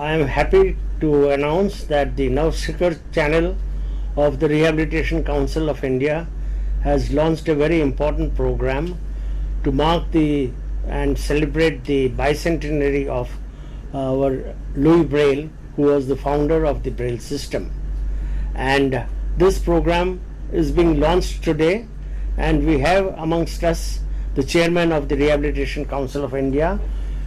I am happy to announce that the Navshikar channel of the Rehabilitation Council of India has launched a very important program to mark and celebrate the bicentenary of our Louis Braille, who was the founder of the Braille system. And this program is being launched today, and we have amongst us the chairman of the Rehabilitation Council of India,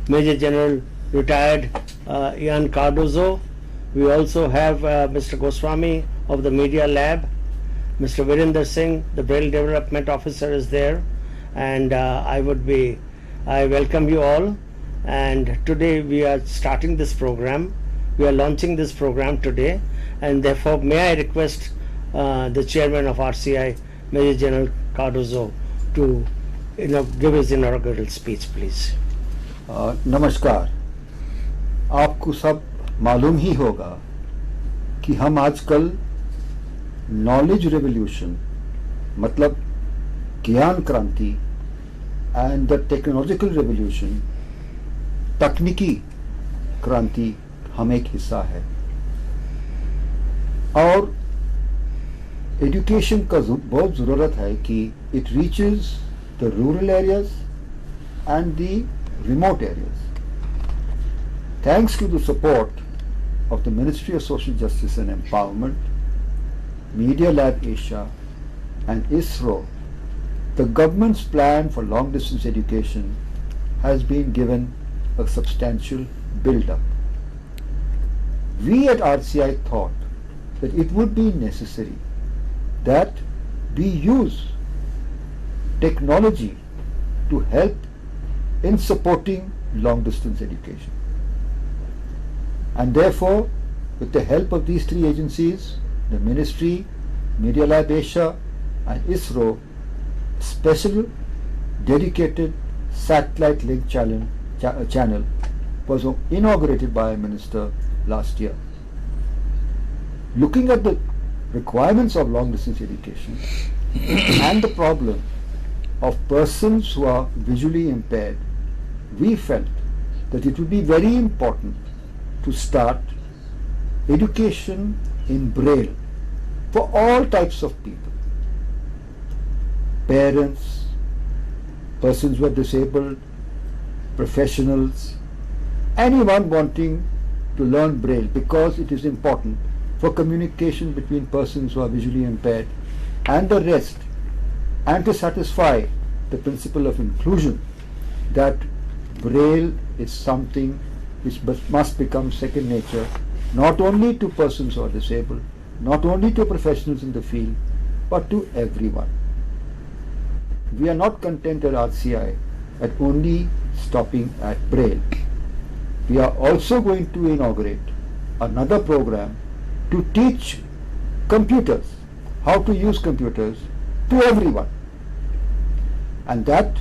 Major General retired Ian Cardozo. We also have Mr. Goswami of the Media Lab. Mr. Virender Singh, the Braille Development Officer, is there, and I welcome you all. And today we are starting this program. We are launching this program today, and therefore may I request the chairman of RCI, Major General Cardozo, to give his inaugural speech, please. नमस्कार। आपको सब मालूम ही होगा कि हम आजकल knowledge revolution मतलब ज्ञान क्रांति एंड द टेक्नोलॉजिकल रेवोल्यूशन तकनीकी क्रांति हम एक हिस्सा है, और एजुकेशन का बहुत ज़रूरत है कि it reaches the rural areas and the remote areas. Thanks to the support of the Ministry of Social Justice and Empowerment, Media Lab Asia and ISRO, the government's plan for long distance education has been given a substantial build-up. We at RCI thought that it would be necessary that we use technology to help in supporting long-distance education. And therefore, with the help of these three agencies, the Ministry, Media Lab Asia and ISRO, special dedicated satellite link channel was inaugurated by a minister last year. Looking at the requirements of long-distance education and the problem of persons who are visually impaired, we felt that it would be very important to start education in Braille for all types of people. Parents, persons who are disabled, professionals, anyone wanting to learn Braille, because it is important for communication between persons who are visually impaired and the rest, and to satisfy the principle of inclusion, that Braille is something which must become second nature, not only to persons who are disabled, not only to professionals in the field, but to everyone. We are not content at RCI at only stopping at Braille. We are also going to inaugurate another program to teach computers, how to use computers, to everyone, and that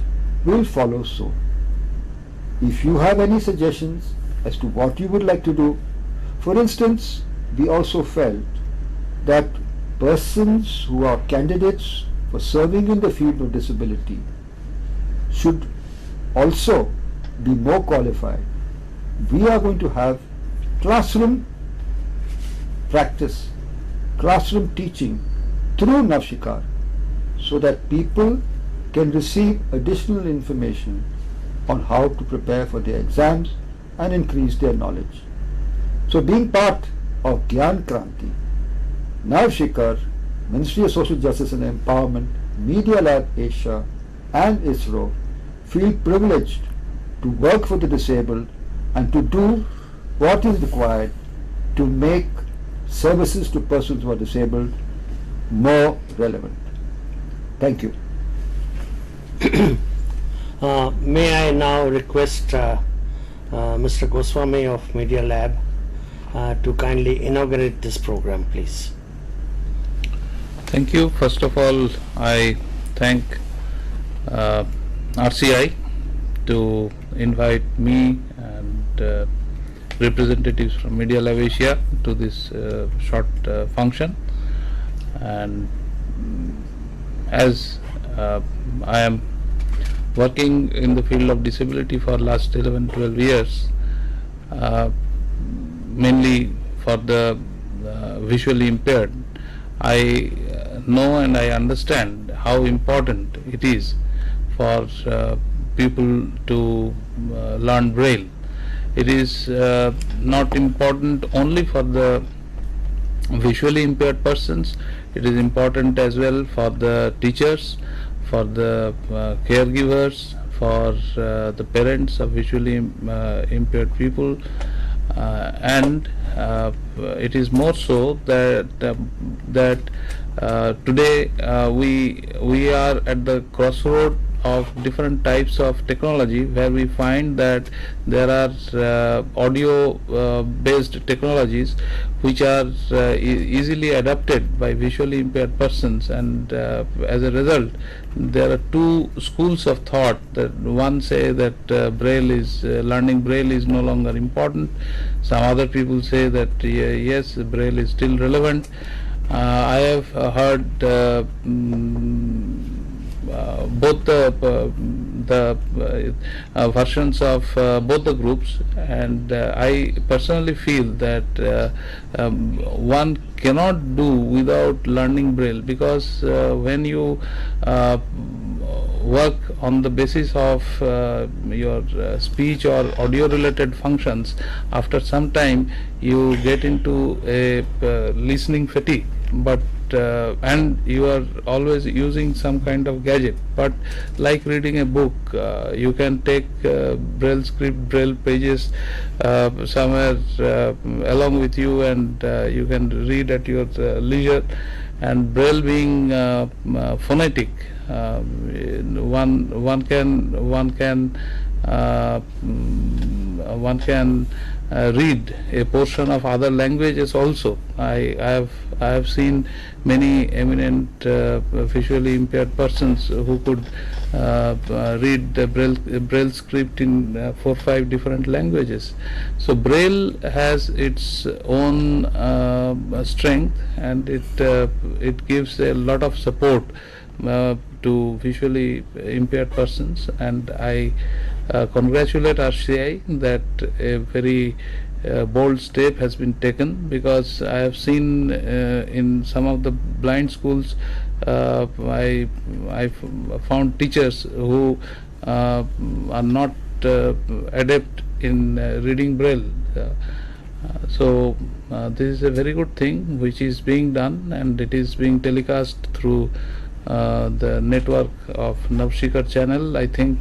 will follow soon. If you have any suggestions as to what you would like to do, for instance, we also felt that persons who are candidates for serving in the field of disability should also be more qualified. We are going to have classroom practice, classroom teaching through Navshikar, so that people can receive additional information on how to prepare for their exams and increase their knowledge. So being part of Gyan Kranti, Navshikar, Ministry of Social Justice and Empowerment, Media Lab Asia and ISRO feel privileged to work for the disabled and to do what is required to make services to persons who are disabled more relevant. Thank you. May I now request Mr. Goswami of Media Lab to kindly inaugurate this program, please. Thank you. First of all, I thank RCI to invite me and representatives from Media Lab Asia to this short function. And as I am working in the field of disability for last 11-12 years, mainly for the visually impaired, I know and I understand how important it is for people to learn Braille. It is not important only for the visually impaired persons, it is important as well for the teachers, for the caregivers, for the parents of visually impaired people, and it is more so that today we are at the crossroad of different types of technology, where we find that there are audio based technologies which are easily adapted by visually impaired persons, and as a result there are two schools of thought. That one say that learning Braille is no longer important. Some other people say that yes, Braille is still relevant. I have heard both the versions of both the groups, and I personally feel that one cannot do without learning Braille, because when you work on the basis of your speech or audio related functions, after some time you get into a listening fatigue, but and you are always using some kind of gadget. But like reading a book, you can take Braille script, Braille pages somewhere along with you, and you can read at your leisure. And Braille being phonetic, one can read a portion of other languages also. I have seen many eminent visually impaired persons who could read the Braille script in 4 or 5 different languages. So Braille has its own strength, and it gives a lot of support to visually impaired persons, and I congratulate RCI that a very bold step has been taken, because I have seen in some of the blind schools I found teachers who are not adept in reading Braille. So this is a very good thing which is being done, and it is being telecast through the network of Navshikar channel. I think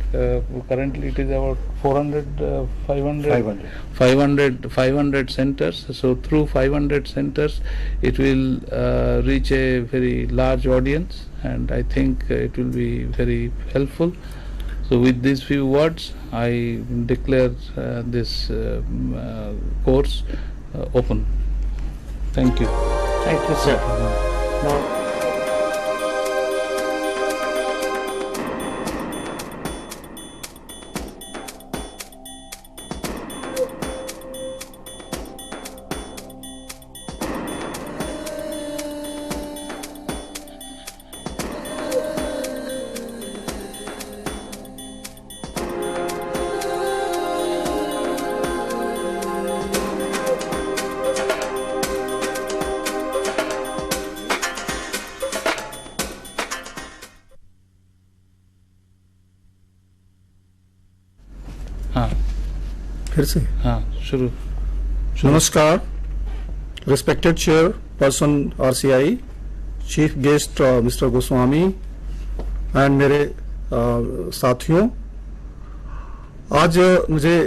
currently it is about 500 centers. So through 500 centers it will reach a very large audience, and I think it will be very helpful. So with these few words, I declare this course open. Thank you. Thank you, sir. Now, फिर से हाँ शुरू नमस्कार respected chairperson RCI, chief guest mister Goswami and मेरे साथियों, आज मुझे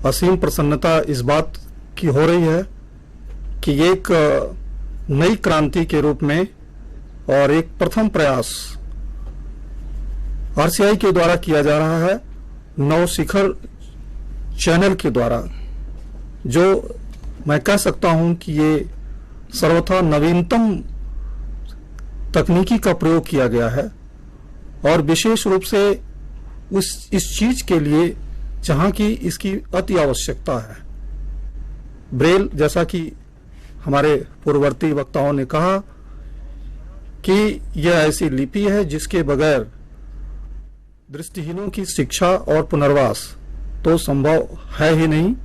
असीम प्रसन्नता इस बात की हो रही है कि एक नई क्रांति के रूप में और एक प्रथम प्रयास RCI के द्वारा किया जा रहा है, नवशिखर चैनल के द्वारा, जो मैं कह सकता हूं कि ये सर्वथा नवीनतम तकनीकी का प्रयोग किया गया है, और विशेष रूप से इस चीज के लिए जहां की इसकी अति आवश्यकता है। ब्रेल, जैसा कि हमारे पूर्ववर्ती वक्ताओं ने कहा, कि यह ऐसी लिपि है जिसके बगैर दृष्टिहीनों की शिक्षा और पुनर्वास तो संभव है ही नहीं।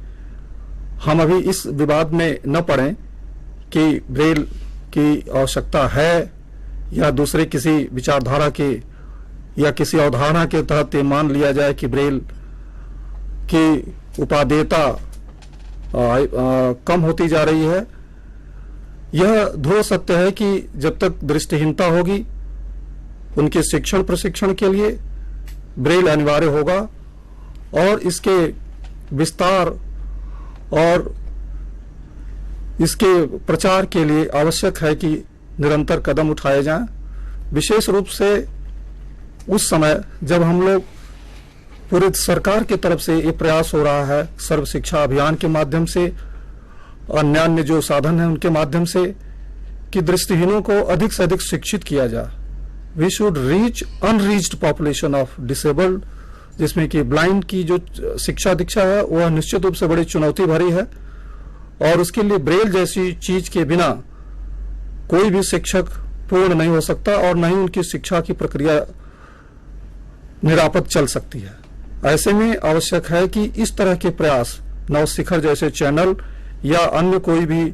हम अभी इस विवाद में न पड़ें कि ब्रेल की आवश्यकता है या दूसरे किसी विचारधारा के या किसी अवधारणा के तहत ये मान लिया जाए कि ब्रेल की उपादेयता कम होती जा रही है। यह ध्रुव सत्य है कि जब तक दृष्टिहीनता होगी उनके शिक्षण प्रशिक्षण के लिए ब्रेल अनिवार्य होगा और इसके विस्तार और इसके प्रचार के लिए आवश्यक है कि निरंतर कदम उठाए जाएं, विशेष रूप से उस समय जब हम लोग पूरी सरकार की तरफ से ये प्रयास हो रहा है सर्व शिक्षा अभियान के माध्यम से, अन्य जो साधन है उनके माध्यम से, कि दृष्टिहीनों को अधिक से अधिक शिक्षित किया जाए। We should reach unreached population of disabled, जिसमें कि ब्लाइंड की जो शिक्षा दीक्षा है वह निश्चित रूप से बड़ी चुनौती भरी है और उसके लिए ब्रेल जैसी चीज के बिना कोई भी शिक्षक पूर्ण नहीं हो सकता और न ही उनकी शिक्षा की प्रक्रिया निरापद चल सकती है। ऐसे में आवश्यक है कि इस तरह के प्रयास नवशिखर जैसे चैनल या अन्य कोई भी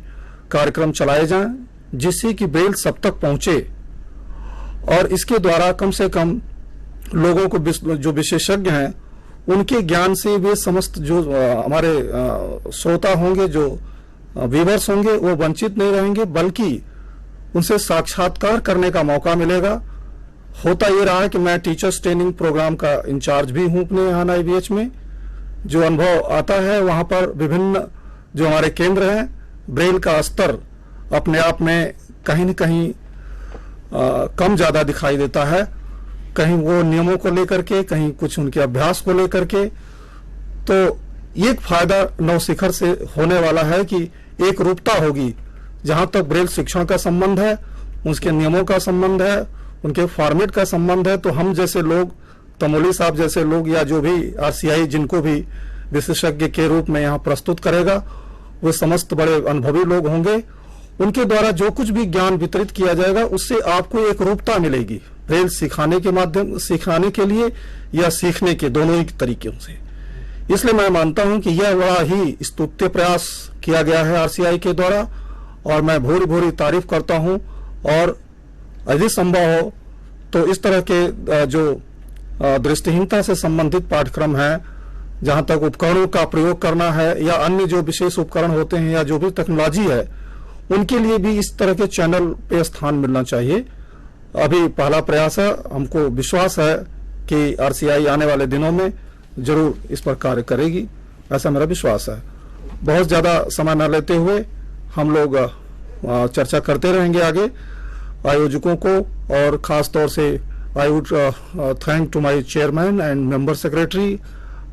कार्यक्रम चलाए जाएं जिससे कि ब्रेल सब तक पहुंचे और इसके द्वारा कम से कम लोगों को जो विशेषज्ञ हैं उनके ज्ञान से वे समस्त जो हमारे श्रोता होंगे, जो व्यूअर्स होंगे, वो वंचित नहीं रहेंगे बल्कि उनसे साक्षात्कार करने का मौका मिलेगा। होता ये रहा है कि मैं टीचर्स ट्रेनिंग प्रोग्राम का इंचार्ज भी हूं अपने यहाँ IVH में। जो अनुभव आता है वहां पर विभिन्न जो हमारे केंद्र हैं, ब्रेल का स्तर अपने आप में कहीं न कहीं कम ज्यादा दिखाई देता है, कहीं वो नियमों को लेकर के, कहीं कुछ उनके अभ्यास को लेकर के। तो एक फायदा नवशिखर से होने वाला है कि एक रूपता होगी। जहां तक ब्रेल शिक्षण का संबंध है, उसके नियमों का संबंध है, उनके फॉर्मेट का संबंध है, तो हम जैसे लोग, तमोली साहब जैसे लोग या जो भी RCI जिनको भी विशेषज्ञ के रूप में यहाँ प्रस्तुत करेगा, वो समस्त बड़े अनुभवी लोग होंगे। उनके द्वारा जो कुछ भी ज्ञान वितरित किया जाएगा उससे आपको एक रूपता मिलेगी ब्रेल सिखाने के लिए या सीखने के, दोनों ही तरीकों से। इसलिए मैं मानता हूं कि यह बड़ा ही स्तुत्य प्रयास किया गया है RCI के द्वारा और मैं भूरी भूरी तारीफ करता हूं। और यदि संभव हो तो इस तरह के जो दृष्टिहीनता से संबंधित पाठ्यक्रम है, जहां तक उपकरणों का प्रयोग करना है या अन्य जो विशेष उपकरण होते हैं या जो भी टेक्नोलॉजी है, उनके लिए भी इस तरह के चैनल पे स्थान मिलना चाहिए। अभी पहला प्रयास है, हमको विश्वास है कि RCI आने वाले दिनों में जरूर इस पर कार्य करेगी, ऐसा मेरा विश्वास है। बहुत ज्यादा समय न लेते हुए हम लोग चर्चा करते रहेंगे आगे आयोजकों को, और खास तौर से I would thank to my chairman and member secretary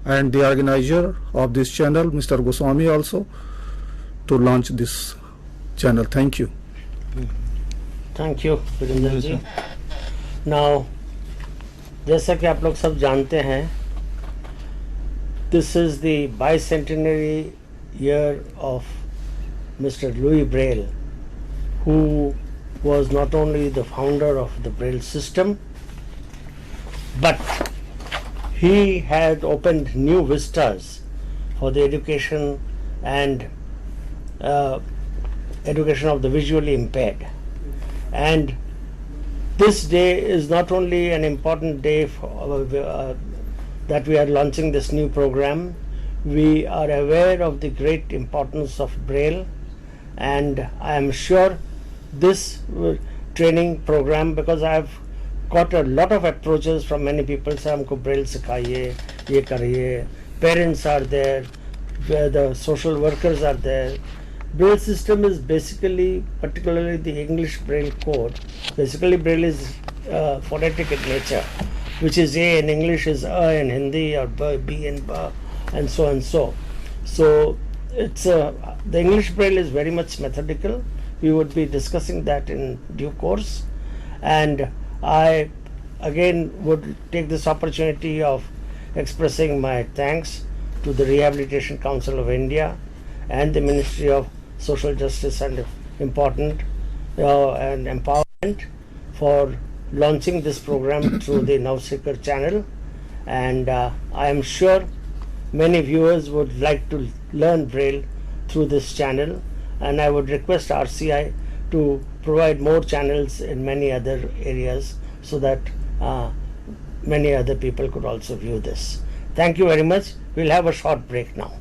and the organiser of this channel mister Goswami also to launch this channel. Thank you. Thank you Virendra ji. Now जैसा कि आप लोग सब जानते हैं, this is the bicentenary year of Mr. Louis Braille, who was not only the founder of the Braille system, but he had opened new vistas for the education and education of the visually impaired. And this day is not only an important day for, that we are launching this new program. We are aware of the great importance of Braille, and I am sure this training program, because I have got a lot of approaches from many people, say हमको Braille सिखाइए, ये करिए, parents are there, the social workers are there. Braille system is basically, particularly the English Braille code, basically Braille is phonetic in nature, which is A in English is A in Hindi, or B in Ba, and so and so. So it's the English Braille is very much methodical. We would be discussing that in due course, and I again would take this opportunity of expressing my thanks to the Rehabilitation Council of India and the Ministry of Social Justice and Empowerment for launching this program through the Navsikhar channel, and I am sure many viewers would like to learn Braille through this channel, and I would request RCI to provide more channels in many other areas so that many other people could also view this. Thank you very much. We'll have a short break now.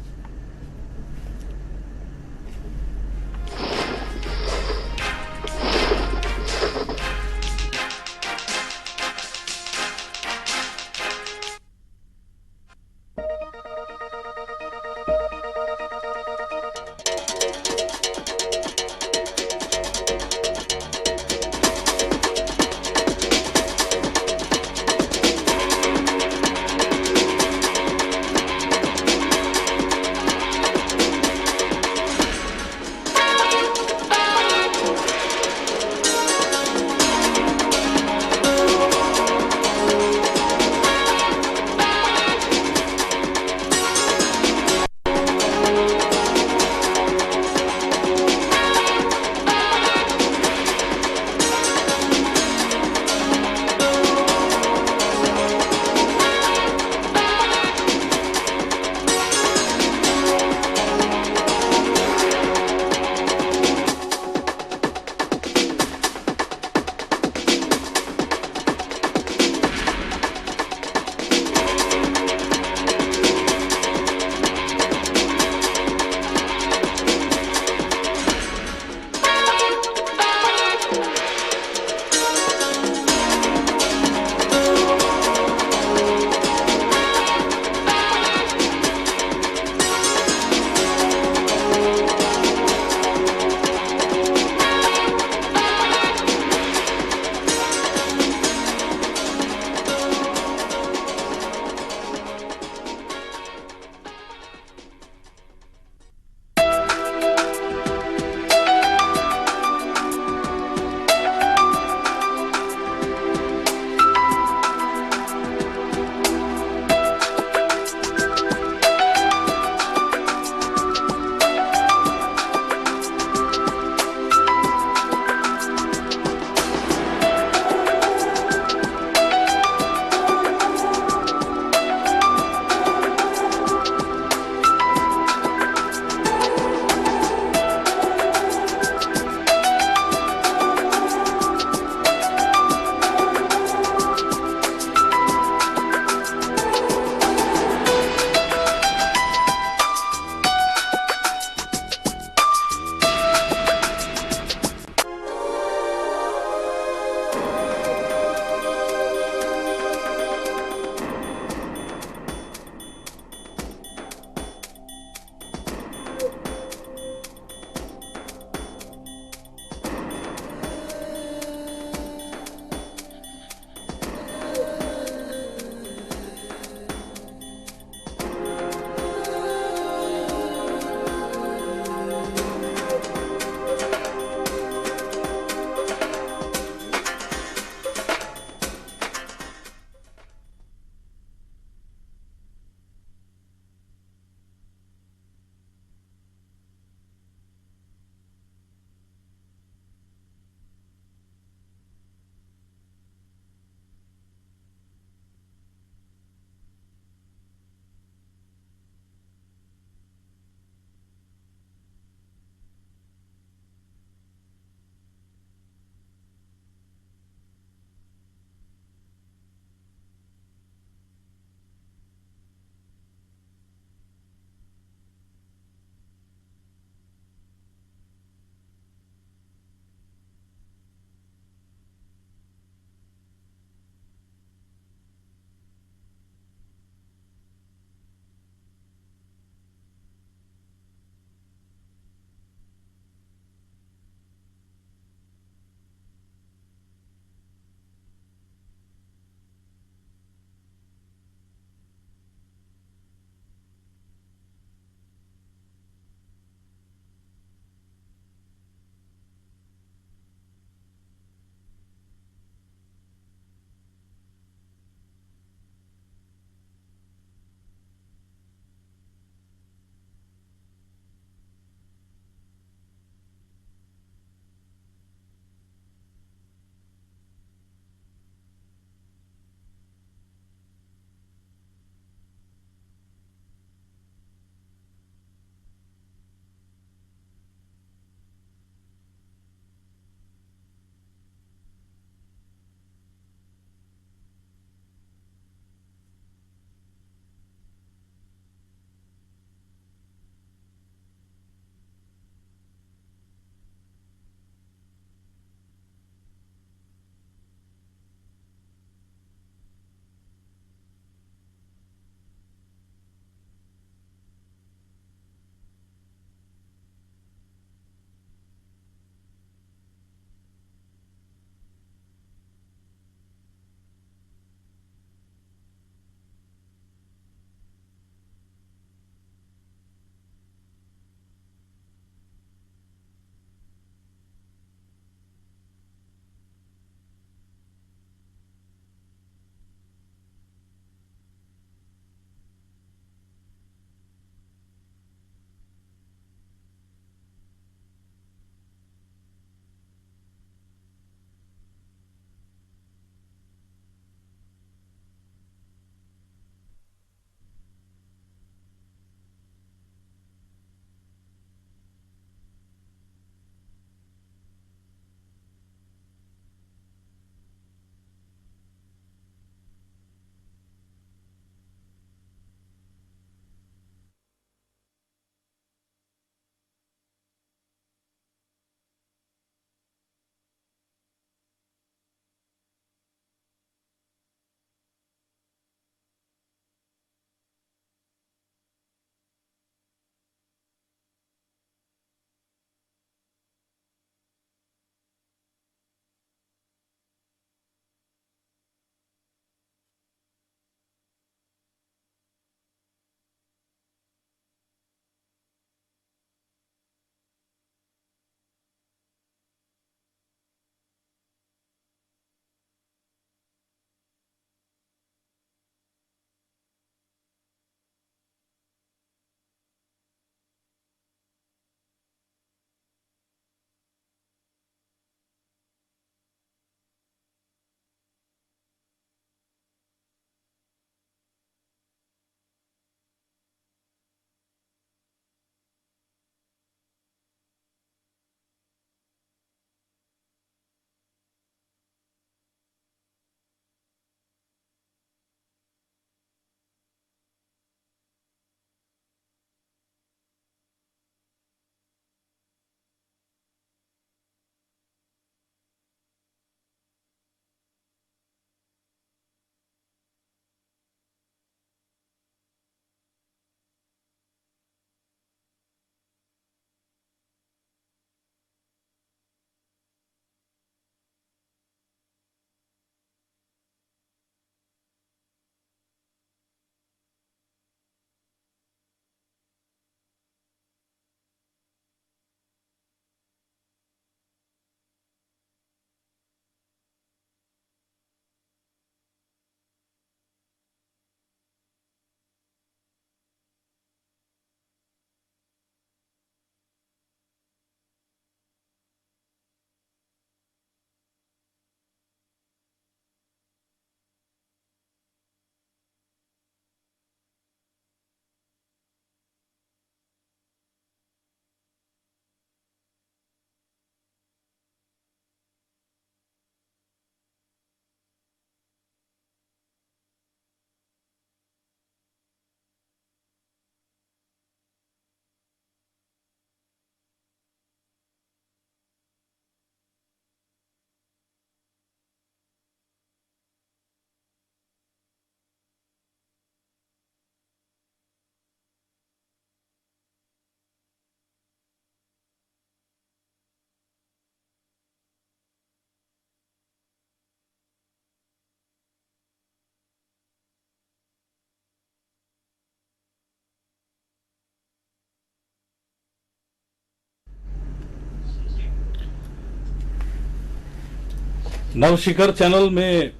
Navshikhar channel में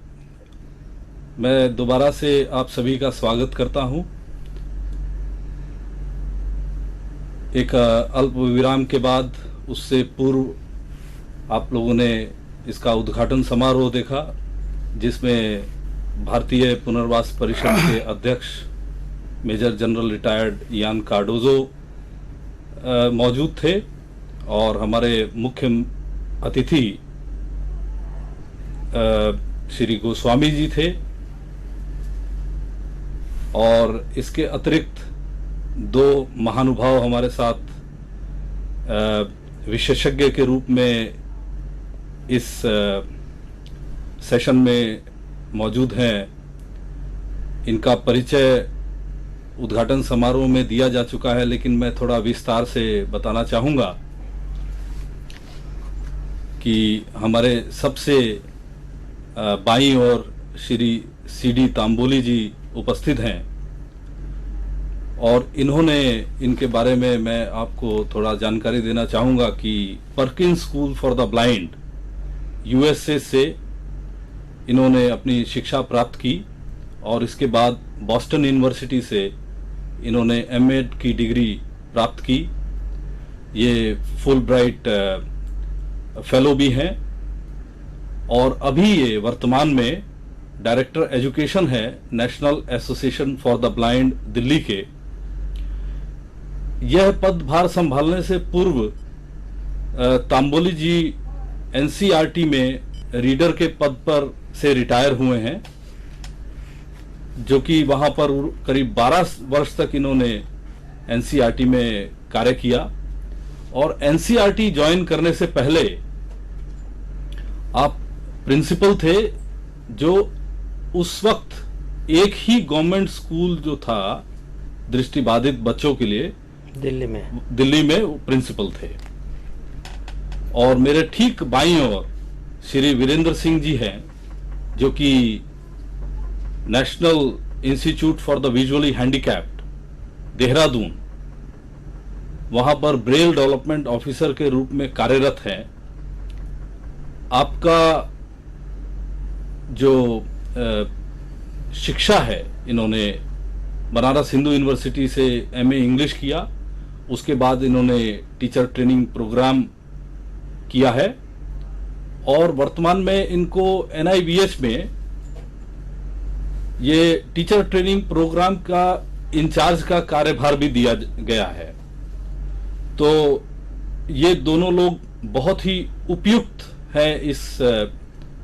मैं दोबारा से आप सभी का स्वागत करता हूं। एक अल्प विराम के बाद, उससे पूर्व आप लोगों ने इसका उद्घाटन समारोह देखा, जिसमें भारतीय पुनर्वास परिषद के अध्यक्ष मेजर जनरल रिटायर्ड यान कार्डोजो मौजूद थे और हमारे मुख्य अतिथि श्री गोस्वामी जी थे। और इसके अतिरिक्त दो महानुभाव हमारे साथ विशेषज्ञ के रूप में इस सेशन में मौजूद हैं। इनका परिचय उद्घाटन समारोह में दिया जा चुका है, लेकिन मैं थोड़ा विस्तार से बताना चाहूंगा कि हमारे सबसे बाईं ओर श्री सीडी तांबोली जी उपस्थित हैं और इनके बारे में मैं आपको थोड़ा जानकारी देना चाहूंगा कि Perkins school for the blind USA से इन्होंने अपनी शिक्षा प्राप्त की और इसके बाद बॉस्टन यूनिवर्सिटी से इन्होंने एमएड की डिग्री प्राप्त की। ये फुल ब्राइट फेलो भी हैं और अभी ये वर्तमान में डायरेक्टर एजुकेशन है national association for the blind Delhi के। यह पदभार संभालने से पूर्व तांबोली जी एनसीईआरटी में रीडर के पद पर से रिटायर हुए हैं, जो कि वहां पर करीब 12 वर्ष तक इन्होंने एनसीईआरटी में कार्य किया। और एनसीईआरटी ज्वाइन करने से पहले आप प्रिंसिपल थे, जो उस वक्त एक ही गवर्नमेंट स्कूल जो था दृष्टिबाधित बच्चों के लिए दिल्ली में प्रिंसिपल थे। और मेरे ठीक बाईं ओर श्री वीरेंद्र सिंह जी हैं, जो कि national institute for the visually handicapped Dehradun, वहां पर ब्रेल डेवलपमेंट ऑफिसर के रूप में कार्यरत हैं। आपका जो शिक्षा है, इन्होंने बनारस हिंदू यूनिवर्सिटी से एमए इंग्लिश किया, उसके बाद इन्होंने टीचर ट्रेनिंग प्रोग्राम किया है और वर्तमान में इनको एनआईवीएच में ये टीचर ट्रेनिंग प्रोग्राम का इंचार्ज का कार्यभार भी दिया गया है। तो ये दोनों लोग बहुत ही उपयुक्त हैं इस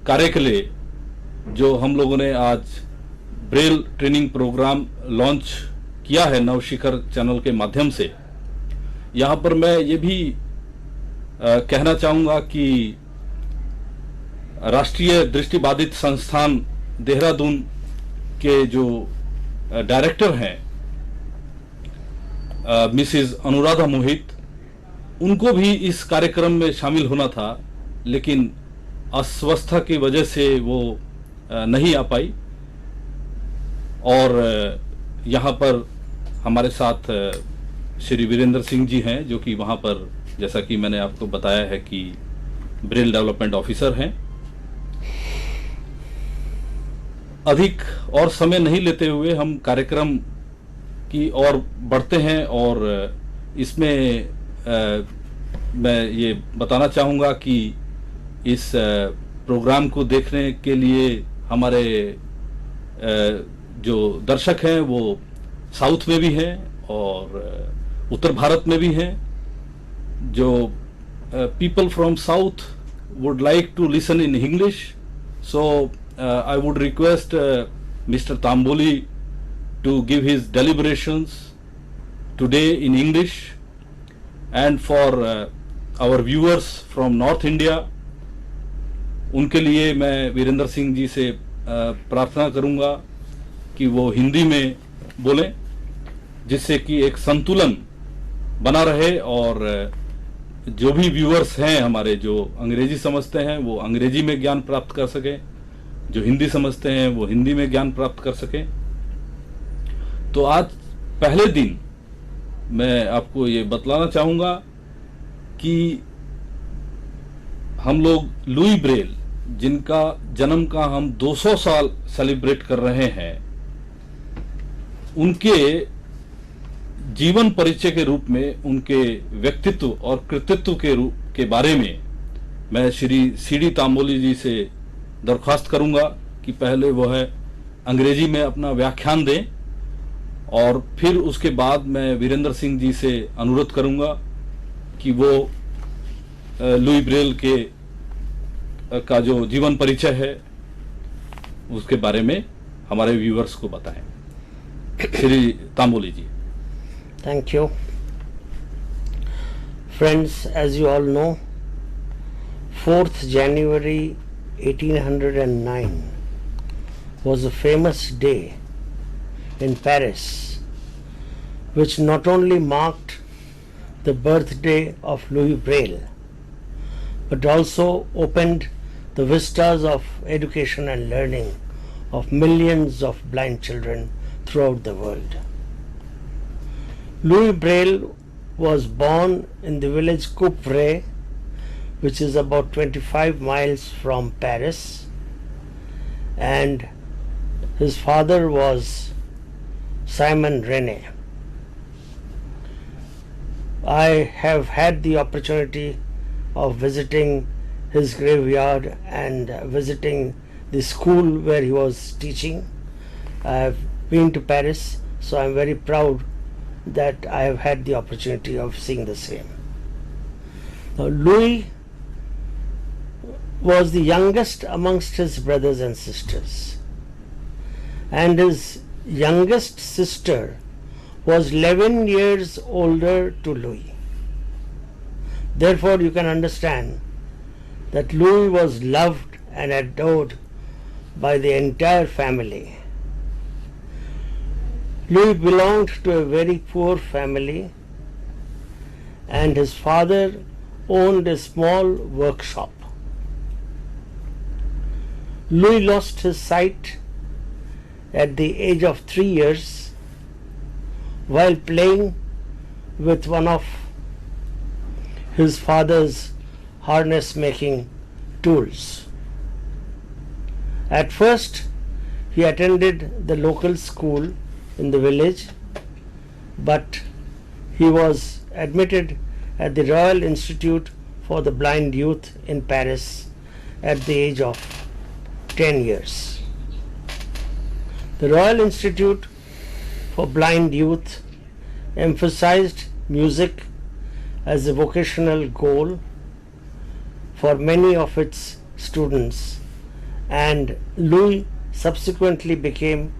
कार्य के लिए, जो हम लोगों ने आज ब्रेल ट्रेनिंग प्रोग्राम लॉन्च किया है नवशिखर चैनल के माध्यम से। यहां पर मैं ये भी कहना चाहूंगा कि राष्ट्रीय दृष्टिबाधित संस्थान देहरादून के जो डायरेक्टर हैं मिसेस अनुराधा मोहित, उनको भी इस कार्यक्रम में शामिल होना था, लेकिन अस्वस्थता की वजह से वो नहीं आ पाई। और यहाँ पर हमारे साथ श्री वीरेंद्र सिंह जी हैं, जो कि वहाँ पर, जैसा कि मैंने आपको बताया है, कि ब्रेल डेवलपमेंट ऑफिसर हैं। अधिक और समय नहीं लेते हुए हम कार्यक्रम की ओर बढ़ते हैं और इसमें मैं ये बताना चाहूँगा कि इस प्रोग्राम को देखने के लिए हमारे जो दर्शक हैं वो साउथ में भी हैं और उत्तर भारत में भी हैं। जो people from south would like to listen in English, so I would request Mr. Tamboli to give his deliberations today in English, and for our viewers from North India, उनके लिए मैं वीरेंद्र सिंह जी से प्रार्थना करूंगा कि वो हिंदी में बोलें, जिससे कि एक संतुलन बना रहे और जो भी व्यूअर्स हैं हमारे, जो अंग्रेजी समझते हैं वो अंग्रेजी में ज्ञान प्राप्त कर सकें, जो हिंदी समझते हैं वो हिंदी में ज्ञान प्राप्त कर सकें। तो आज पहले दिन मैं आपको ये बतलाना चाहूंगा कि हम लोग लुई ब्रेल, जिनका जन्म का हम 200 साल सेलिब्रेट कर रहे हैं, उनके जीवन परिचय के रूप में, उनके व्यक्तित्व और कृतित्व के बारे में मैं श्री सीडी तांबोली जी से दरख्वास्त करूंगा कि पहले वो है अंग्रेजी में अपना व्याख्यान दें, और फिर उसके बाद मैं वीरेंद्र सिंह जी से अनुरोध करूंगा कि वो लुई ब्रेल का जो जीवन परिचय है उसके बारे में हमारे व्यूअर्स को बताएं। श्री तांबोली जी। Thank you. Friends, as you all know, 4th January 1809 was a famous day in Paris, which not only marked the birthday of Louis Braille, but also opened the vistas of education and learning of millions of blind children throughout the world. Louis Braille was born in the village Coupvray, which is about 25 miles from Paris, and his father was Simon René. I have had the opportunity of visiting his graveyard and visiting the school where he was teaching. I have been to Paris, so I am very proud that I have had the opportunity of seeing the same. Now, Louis was the youngest amongst his brothers and sisters, and his youngest sister was 11 years older to Louis. Therefore, you can understand that Louis was loved and adored by the entire family. Louis belonged to a very poor family, and his father owned a small workshop. Louis lost his sight at the age of 3 years while playing with one of his father's harness making tools. At first, he attended the local school in the village, but he was admitted at the Royal Institute for the Blind Youth in Paris at the age of 10 years. The Royal Institute for Blind Youth emphasized music as a vocational goal for many of its students, and Louis subsequently became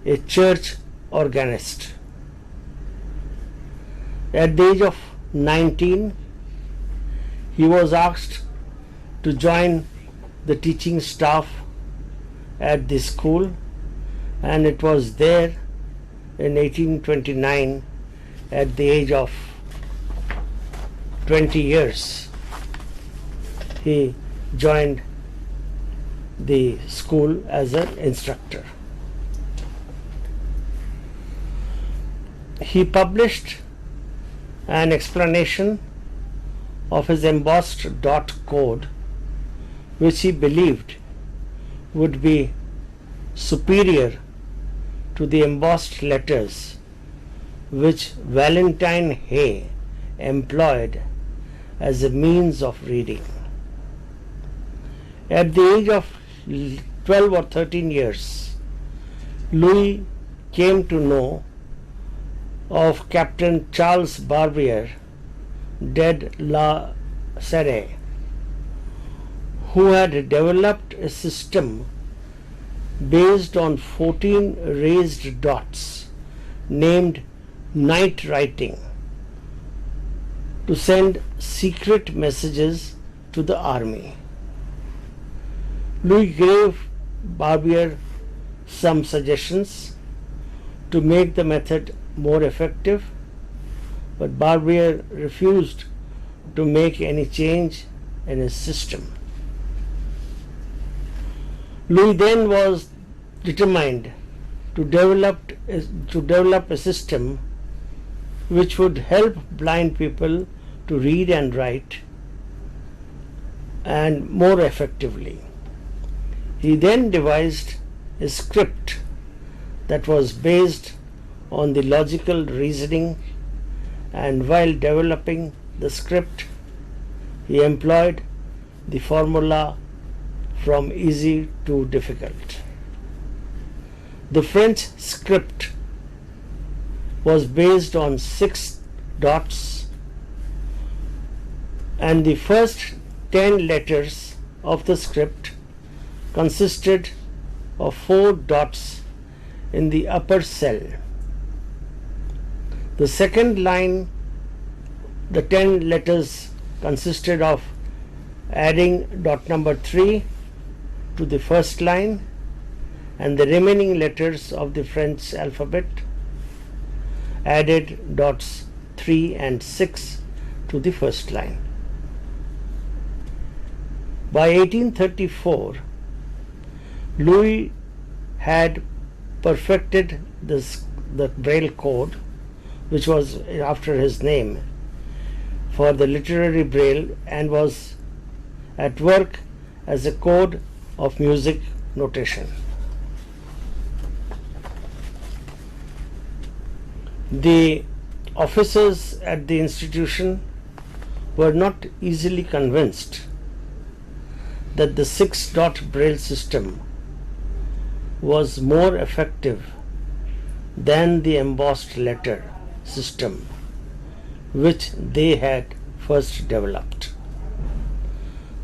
a church organist. At the age of 19, he was asked to join the teaching staff at the school, and it was there in 1829 at the age of 20 years he joined the school as an instructor. He published an explanation of his embossed dot code, which he believed would be superior to the embossed letters which Valentine Hay employed as a means of reading. At the age of 12 or 13 years, Louis came to know of Captain Charles Barbier de la Serre, who had developed a system based on 14 raised dots named night writing to send secret messages to the army. Louis gave Barbier some suggestions to make the method more effective, but Barbier refused to make any change in his system. Louis then was determined to develop a system which would help blind people to read and write and more effectively. He then devised a script that was based on the logical reasoning, and while developing the script, he employed the formula from easy to difficult. The French script was based on 6 dots, and the first 10 letters of the script consisted of 4 dots in the upper cell. The second line, the 10 letters consisted of adding dot number 3 to the first line, and the remaining letters of the French alphabet added dots 3 and 6 to the first line. By 1834, Louis had perfected the Braille code, which was after his name, for the literary Braille, and was at work as a code of music notation. The officers at the institution were not easily convinced that the 6-dot Braille system was more effective than the embossed letter system which they had first developed.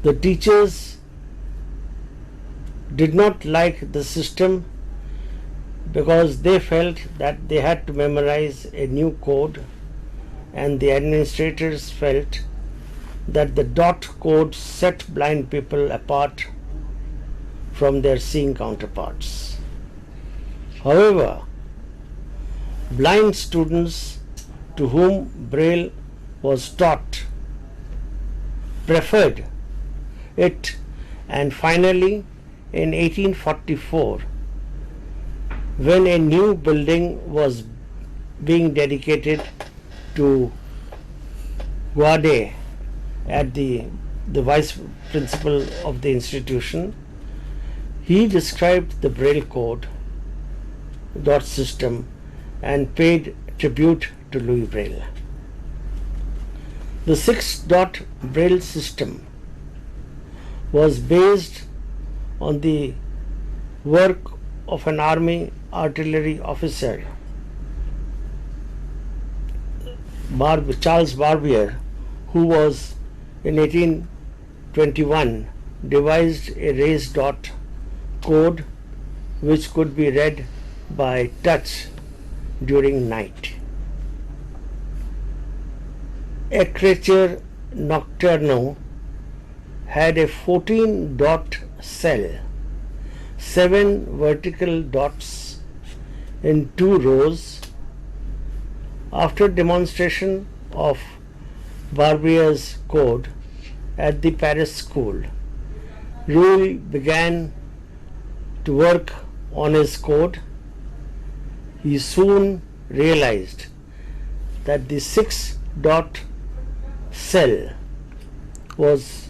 The teachers did not like the system because they felt that they had to memorize a new code, and the administrators felt that the dot code set blind people apart from their seeing counterparts. However, blind students to whom Braille was taught preferred it, and finally in 1844, when a new building was being dedicated to Guade at the vice principal of the institution, he described the Braille code dot system and paid tribute to Louis Braille. The 6-dot Braille system was based on the work of an army artillery officer, Charles Barbier, who was in 1821 devised a raised dot code which could be read by touch during night. Écriture Nocturno had a 14-dot cell, 7 vertical dots in 2 rows. After demonstration of Barbier's code at the Paris school, Louis began to work on his code. He soon realized that the 6-dot cell was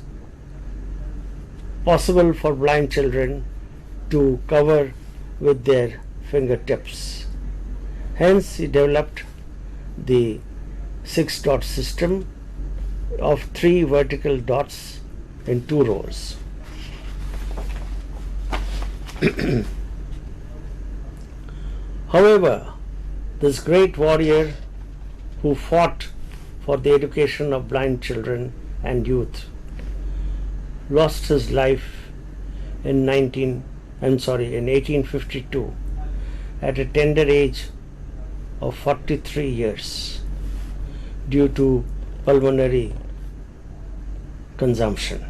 possible for blind children to cover with their fingertips. Hence, he developed the 6-dot system of 3 vertical dots in 2 rows. However, this great warrior who fought for the education of blind children and youth lost his life in 1852 at a tender age of 43 years due to pulmonary consumption,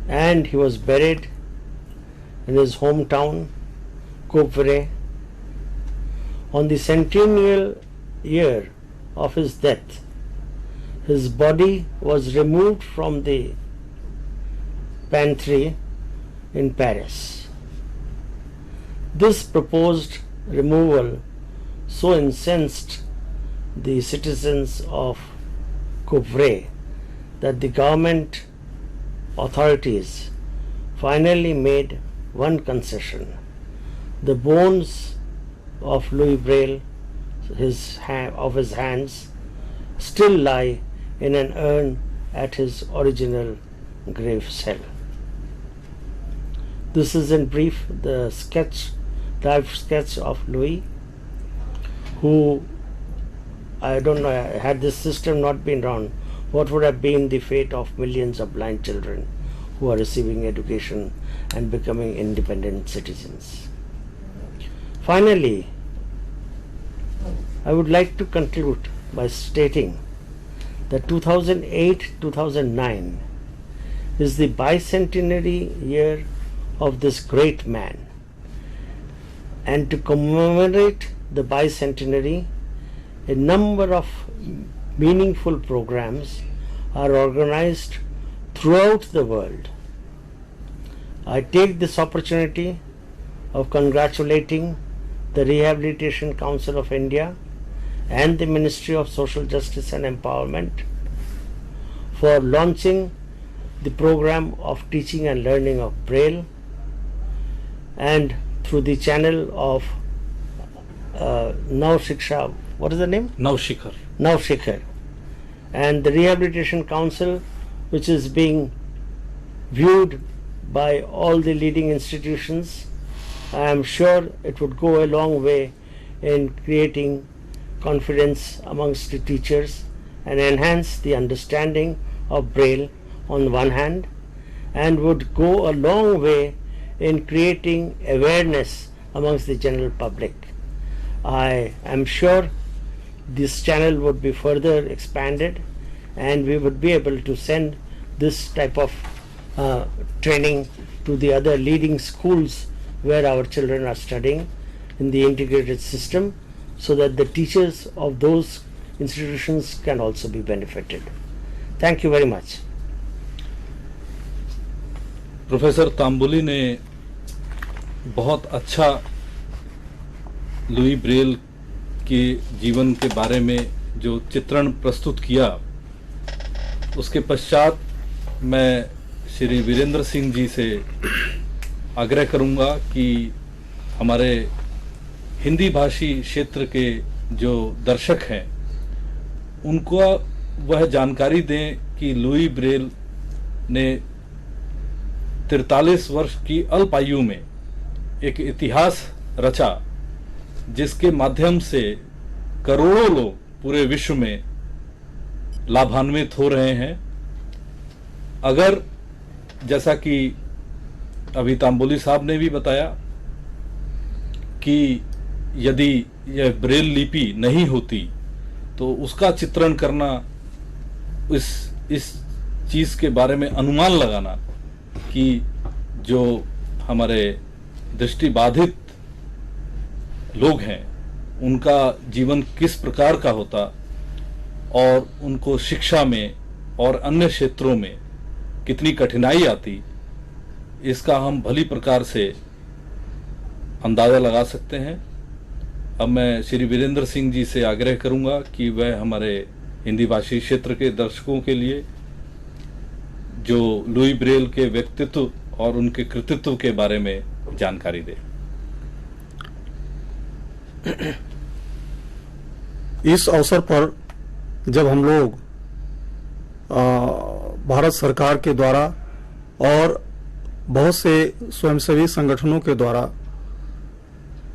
and he was buried in his hometown Coupvray. On the centennial year of his death, his body was removed from the Pantry in Paris. This proposed removal so incensed the citizens of Coupvray that the government authorities finally made one concession. The bones of Louis Braille, of his hands, still lie in an urn at his original grave cell. This is in brief the life sketch of Louis, who, I don't know, had this system not been around, what would have been the fate of millions of blind children who are receiving education and becoming independent citizens. Finally, I would like to conclude by stating that 2008-2009 is the bicentenary year of this great man, and to commemorate the bicentenary, a number of meaningful programs are organized throughout the world. I take this opportunity of congratulating the Rehabilitation Council of India and the Ministry of Social Justice and Empowerment for launching the program of teaching and learning of Braille, and through the channel of Now Shiksha, what is the name? Now Shikhar. And the Rehabilitation Council, which is being viewed by all the leading institutions. I am sure it would go a long way in creating confidence amongst the teachers and enhance the understanding of Braille on one hand, and would go a long way in creating awareness amongst the general public. I am sure this channel would be further expanded, and we would be able to send this type of training to the other leading schools where our children are studying in the integrated system, so that the teachers of those institutions can also be benefited. Thank you very much. Professor Tamboli ने बहुत अच्छा Louis Braille के जीवन के बारे में जो चित्रण प्रस्तुत किया, उसके पश्चात मैं श्री वीरेंद्र सिंह जी से आग्रह करूंगा कि हमारे हिंदी भाषी क्षेत्र के जो दर्शक हैं उनको वह जानकारी दें कि लुई ब्रेल ने 43 वर्ष की अल्प आयु में एक इतिहास रचा, जिसके माध्यम से करोड़ों लोग पूरे विश्व में लाभान्वित हो रहे हैं। अगर जैसा कि अभी तांबोली साहब ने भी बताया कि यदि यह ब्रेल लिपि नहीं होती तो उसका चित्रण करना, इस चीज के बारे में अनुमान लगाना कि जो हमारे दृष्टिबाधित लोग हैं उनका जीवन किस प्रकार का होता और उनको शिक्षा में और अन्य क्षेत्रों में कितनी कठिनाई आती, इसका हम भली प्रकार से अंदाजा लगा सकते हैं। अब मैं श्री वीरेंद्र सिंह जी से आग्रह करूंगा कि वह हमारे हिंदी भाषी क्षेत्र के दर्शकों के लिए जो लुई ब्रेल के व्यक्तित्व और उनके कृतित्व के बारे में जानकारी दे। इस अवसर पर जब हम लोग भारत सरकार के द्वारा और बहुत से स्वयंसेवी संगठनों के द्वारा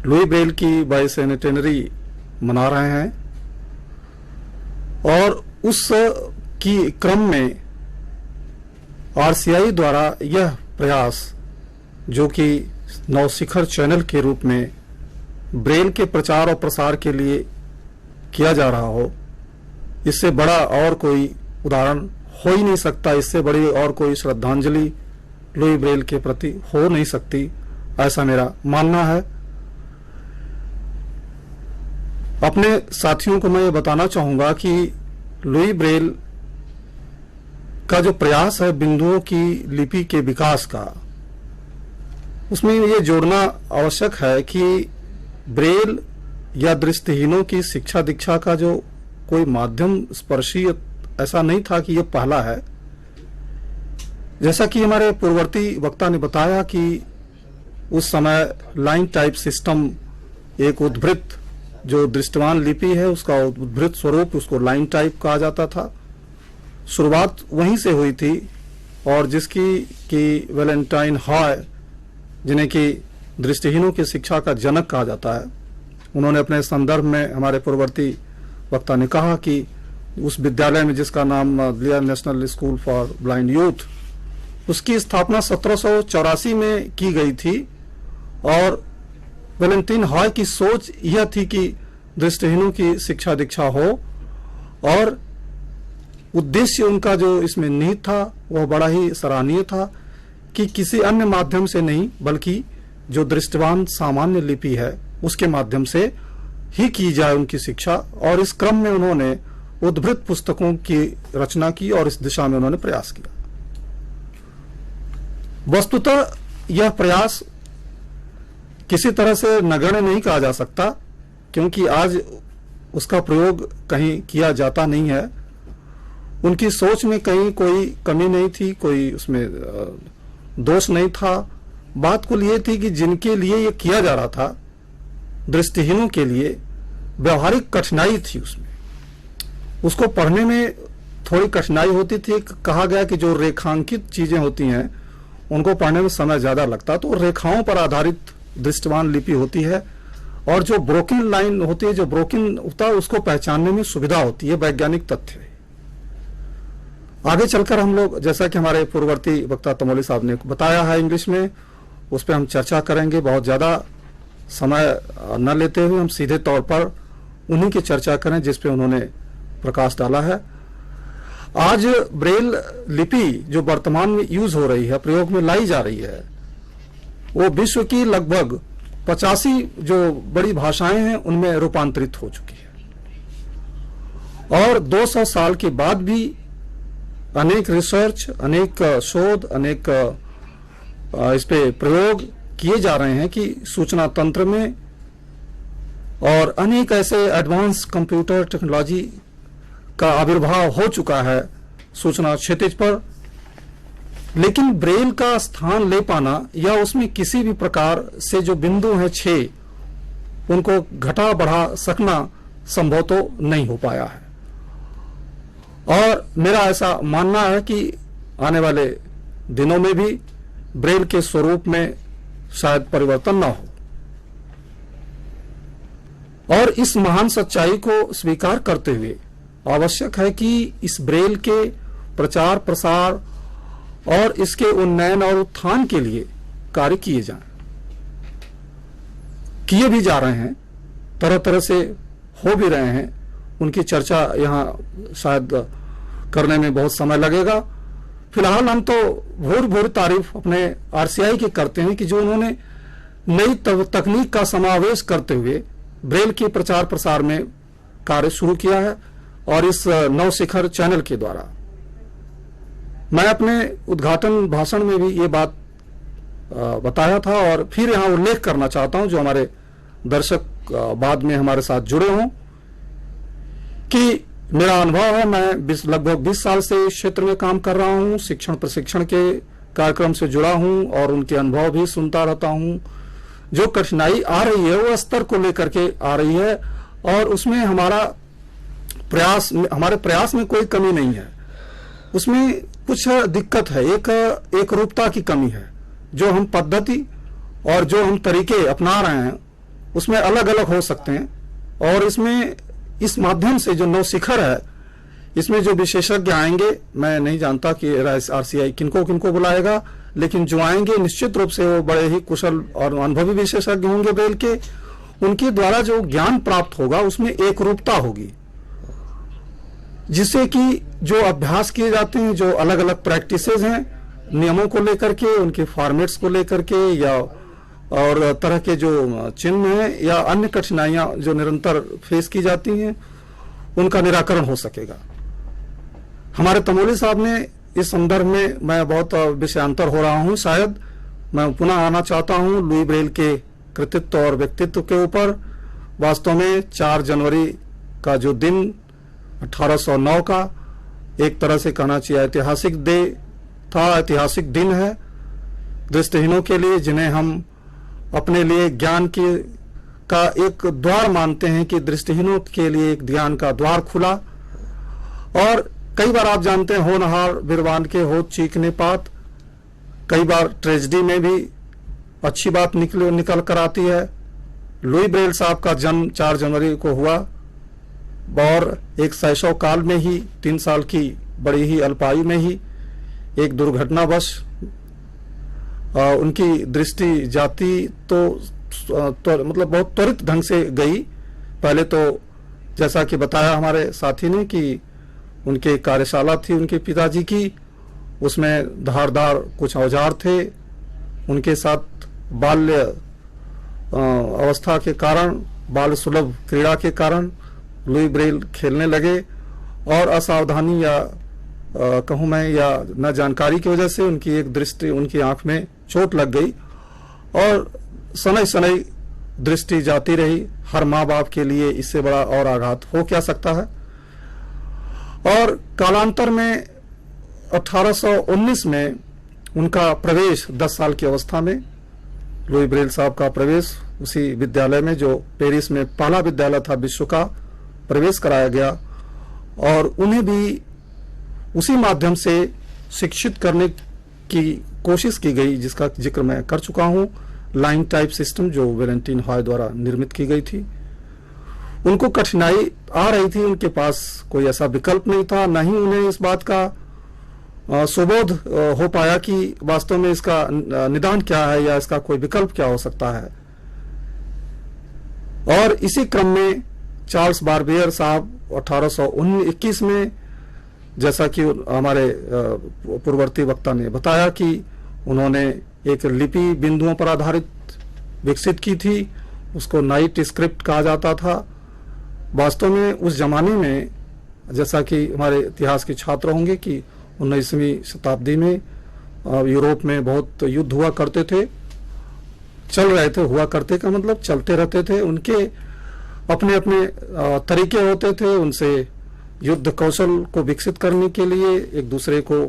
लुई ब्रेल की बाइसेंटेनरी मना रहे हैं, और उस की क्रम में RCI द्वारा यह प्रयास जो कि नवशिखर चैनल के रूप में ब्रेल के प्रचार और प्रसार के लिए किया जा रहा हो, इससे बड़ा और कोई उदाहरण हो ही नहीं सकता, इससे बड़ी और कोई श्रद्धांजलि लुई ब्रेल के प्रति हो नहीं सकती, ऐसा मेरा मानना है। अपने साथियों को मैं ये बताना चाहूंगा कि लुई ब्रेल का जो प्रयास है बिंदुओं की लिपि के विकास का, उसमें ये जोड़ना आवश्यक है कि ब्रेल या दृष्टिहीनों की शिक्षा दीक्षा का जो कोई माध्यम स्पर्शी ऐसा नहीं था कि ये पहला है। जैसा कि हमारे पूर्ववर्ती वक्ता ने बताया कि उस समय लाइन टाइप सिस्टम एक उद्भृत जो दृष्टिवान लिपि है उसका उद्भृत स्वरूप, उसको लाइन टाइप कहा जाता था। शुरुआत वहीं से हुई थी और जिसकी कि वैलेंटाइन हॉय, जिन्हें कि दृष्टिहीनों की शिक्षा का जनक कहा जाता है, उन्होंने अपने संदर्भ में हमारे पूर्ववर्ती वक्ता ने कहा कि उस विद्यालय में जिसका नाम लिया national school for blind youth, उसकी स्थापना 1784 में की गई थी और वैलेंटाइन हॉय की सोच यह थी कि दृष्टिहीनों की शिक्षा दीक्षा हो और उद्देश्य उनका जो इसमें निहित था वह बड़ा ही सराहनीय था कि किसी अन्य माध्यम से नहीं बल्कि जो दृष्टिवान सामान्य लिपि है उसके माध्यम से ही की जाए उनकी शिक्षा। और इस क्रम में उन्होंने उद्भृत पुस्तकों की रचना की और इस दिशा में उन्होंने प्रयास किया। वस्तुतः यह प्रयास किसी तरह से नगण्य नहीं कहा जा सकता, क्योंकि आज उसका प्रयोग कहीं किया जाता नहीं है। उनकी सोच में कहीं कोई कमी नहीं थी, कोई उसमें दोष नहीं था। बात कुल ये थी कि जिनके लिए ये किया जा रहा था, दृष्टिहीनों के लिए, व्यवहारिक कठिनाई थी उसमें, उसको पढ़ने में थोड़ी कठिनाई होती थी। कहा गया कि जो रेखांकित चीजें होती हैं उनको पढ़ने में समय ज्यादा लगता, तो रेखाओं पर आधारित दृष्टिवान लिपि होती है और जो ब्रोकन लाइन होती है, जो ब्रोकन होता है, उसको पहचानने में सुविधा होती है। वैज्ञानिक तथ्य है। आगे चलकर हम लोग, जैसा कि हमारे पूर्ववर्ती वक्ता तमोली साहब ने बताया है इंग्लिश में, उस पर हम चर्चा करेंगे। बहुत ज्यादा समय न लेते हुए हम सीधे तौर पर उन्हीं की चर्चा करें जिस पे उन्होंने प्रकाश डाला है। आज ब्रेल लिपि जो वर्तमान में यूज हो रही है, प्रयोग में लाई जा रही है, वो विश्व की लगभग 85 जो बड़ी भाषाएं हैं उनमें रूपांतरित हो चुकी है और 200 साल के बाद भी अनेक रिसर्च, अनेक शोध, अनेक इस पे प्रयोग किए जा रहे हैं कि सूचना तंत्र में और अनेक ऐसे एडवांस कंप्यूटर टेक्नोलॉजी का आविर्भाव हो चुका है सूचना क्षेत्र पर, लेकिन ब्रेल का स्थान ले पाना या उसमें किसी भी प्रकार से जो बिंदु हैं 6 उनको घटा बढ़ा सकना संभव तो नहीं हो पाया है। और मेरा ऐसा मानना है कि आने वाले दिनों में भी ब्रेल के स्वरूप में शायद परिवर्तन न हो और इस महान सच्चाई को स्वीकार करते हुए आवश्यक है कि इस ब्रेल के प्रचार प्रसार और इसके उन्नयन और उत्थान के लिए कार्य किए जाएं, किए भी जा रहे हैं, तरह तरह से हो भी रहे हैं। उनकी चर्चा यहाँ शायद करने में बहुत समय लगेगा। फिलहाल हम तो भूर भूर तारीफ अपने आरसीआई की करते हैं कि जो उन्होंने नई तकनीक का समावेश करते हुए ब्रेल के प्रचार प्रसार में कार्य शुरू किया है और इस नव शिखर चैनल के द्वारा। मैं अपने उद्घाटन भाषण में भी ये बात बताया था और फिर यहाँ उल्लेख करना चाहता हूं, जो हमारे दर्शक बाद में हमारे साथ जुड़े हों, कि मेरा अनुभव है, मैं लगभग 20 साल से इस क्षेत्र में काम कर रहा हूं, शिक्षण प्रशिक्षण के कार्यक्रम से जुड़ा हूं और उनके अनुभव भी सुनता रहता हूं। जो कठिनाई आ रही है वो स्तर को लेकर के आ रही है और उसमें हमारे प्रयास में कोई कमी नहीं है। उसमें कुछ दिक्कत है, एक रूपता की कमी है। जो हम पद्धति और जो हम तरीके अपना रहे हैं उसमें अलग अलग हो सकते हैं और इसमें इस माध्यम से जो नव शिखर है इसमें जो विशेषज्ञ आएंगे, मैं नहीं जानता कि आरसीआई किनको किनको बुलाएगा, लेकिन जो आएंगे निश्चित रूप से वो बड़े ही कुशल और अनुभवी विशेषज्ञ होंगे ब्रेल के। उनके द्वारा जो ज्ञान प्राप्त होगा उसमें एक रूपता होगी, जिससे कि जो अभ्यास किए जाते हैं, जो अलग अलग प्रैक्टिसेस हैं, नियमों को लेकर के, उनके फॉर्मेट्स को लेकर के या और तरह के जो चिन्ह हैं या अन्य कठिनाइयां जो निरंतर फेस की जाती हैं, उनका निराकरण हो सकेगा। हमारे तमोली साहब ने इस संदर्भ में, मैं बहुत विषयांतर हो रहा हूं, शायद मैं पुनः आना चाहता हूं लुई ब्रेल के कृतित्व और व्यक्तित्व के ऊपर। वास्तव में 4 जनवरी का जो दिन 1809 का, एक तरह से कहना चाहिए ऐतिहासिक था, ऐतिहासिक दिन है दृष्टिहीनों के लिए, जिन्हें हम अपने लिए ज्ञान का एक द्वार मानते हैं कि दृष्टिहीनों के लिए एक ज्ञान का द्वार खुला। और कई बार आप जानते हैं, होनहार बिरबान के होत चीखने पात, कई बार ट्रेजेडी में भी अच्छी बात निकल कर आती है। लुई ब्रेल साहब का जन्म 4 जनवरी को हुआ और एक शैशव काल में ही, 3 साल की बड़ी ही अल्पायु में ही एक दुर्घटनावश उनकी दृष्टि जाती तो मतलब बहुत त्वरित ढंग से गई। पहले तो जैसा कि बताया हमारे साथी ने कि उनके कार्यशाला थी उनके पिताजी की, उसमें धारदार कुछ औजार थे। उनके साथ बाल्य अवस्था के कारण, बाल सुलभ क्रीड़ा के कारण लुई ब्रेल खेलने लगे और असावधानी या कहूँ मैं या न जानकारी की वजह से उनकी एक दृष्टि, उनकी आंख में चोट लग गई और सनई सनई दृष्टि जाती रही। हर माँ बाप के लिए इससे बड़ा और आघात हो क्या सकता है। और कालांतर में 1819 में उनका प्रवेश 10 साल की अवस्था में लुई ब्रेल साहब का प्रवेश उसी विद्यालय में, जो पेरिस में पहला विद्यालय था विश्व का, प्रवेश कराया गया और उन्हें भी उसी माध्यम से शिक्षित करने की कोशिश की गई जिसका जिक्र मैं कर चुका हूं, लाइन टाइप सिस्टम जो वेलेंटाइन हॉय द्वारा निर्मित की गई थी। उनको कठिनाई आ रही थी, उनके पास कोई ऐसा विकल्प नहीं था, न ही उन्हें इस बात का सुबोध हो पाया कि वास्तव में इसका निदान क्या है या इसका कोई विकल्प क्या हो सकता है। और इसी क्रम में चार्ल्स बार्बियर साहब 1821 में, जैसा कि हमारे पूर्ववर्ती वक्ता ने बताया कि उन्होंने एक लिपि बिंदुओं पर आधारित विकसित की थी, उसको नाइट स्क्रिप्ट कहा जाता था। वास्तव में उस जमाने में, जैसा कि हमारे इतिहास के छात्र होंगे कि 19वीं शताब्दी में यूरोप में बहुत युद्ध हुआ करते थे, चल रहे थे, हुआ करते का मतलब चलते रहते थे। उनके अपने अपने तरीके होते थे, उनसे युद्ध कौशल को विकसित करने के लिए, एक दूसरे को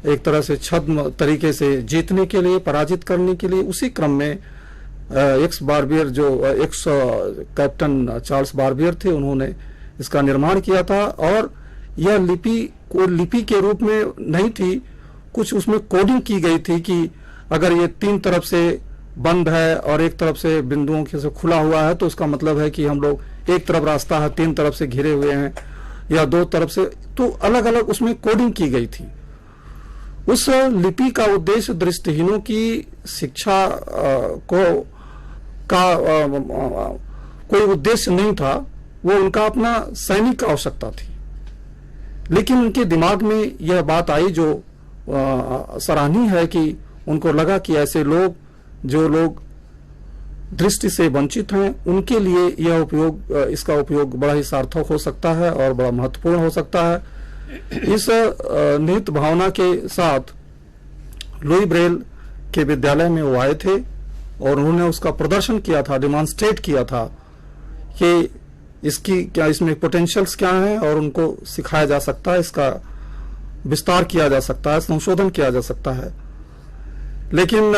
एक तरह से छद्म तरीके से जीतने के लिए, पराजित करने के लिए। उसी क्रम में एक्स बार्बियर, जो एक्स कैप्टन चार्ल्स बार्बियर थे, उन्होंने इसका निर्माण किया था। और यह लिपि कोई लिपि के रूप में नहीं थी, कुछ उसमें कोडिंग की गई थी कि अगर ये 3 तरफ से बंद है और एक तरफ से बिंदुओं के से खुला हुआ है तो उसका मतलब है कि हम लोग एक तरफ रास्ता है, 3 तरफ से घिरे हुए हैं, या 2 तरफ से, तो अलग अलग उसमें कोडिंग की गई थी। उस लिपि का उद्देश्य दृष्टिहीनों की शिक्षा का कोई उद्देश्य नहीं था, वो उनका अपना सैनिक आवश्यकता थी। लेकिन उनके दिमाग में यह बात आई जो सराहनीय है कि उनको लगा कि ऐसे लोग, जो लोग दृष्टि से वंचित हैं, उनके लिए यह उपयोग, इसका उपयोग बड़ा ही सार्थक हो सकता है और बड़ा महत्वपूर्ण हो सकता है। इस निहित भावना के साथ लुई ब्रेल के विद्यालय में वो आए थे और उन्होंने उसका प्रदर्शन किया था, डिमॉन्स्ट्रेट किया था कि इसकी क्या, इसमें पोटेंशियल्स क्या हैं और उनको सिखाया जा सकता है, इसका विस्तार किया जा सकता है, संशोधन किया जा सकता है। लेकिन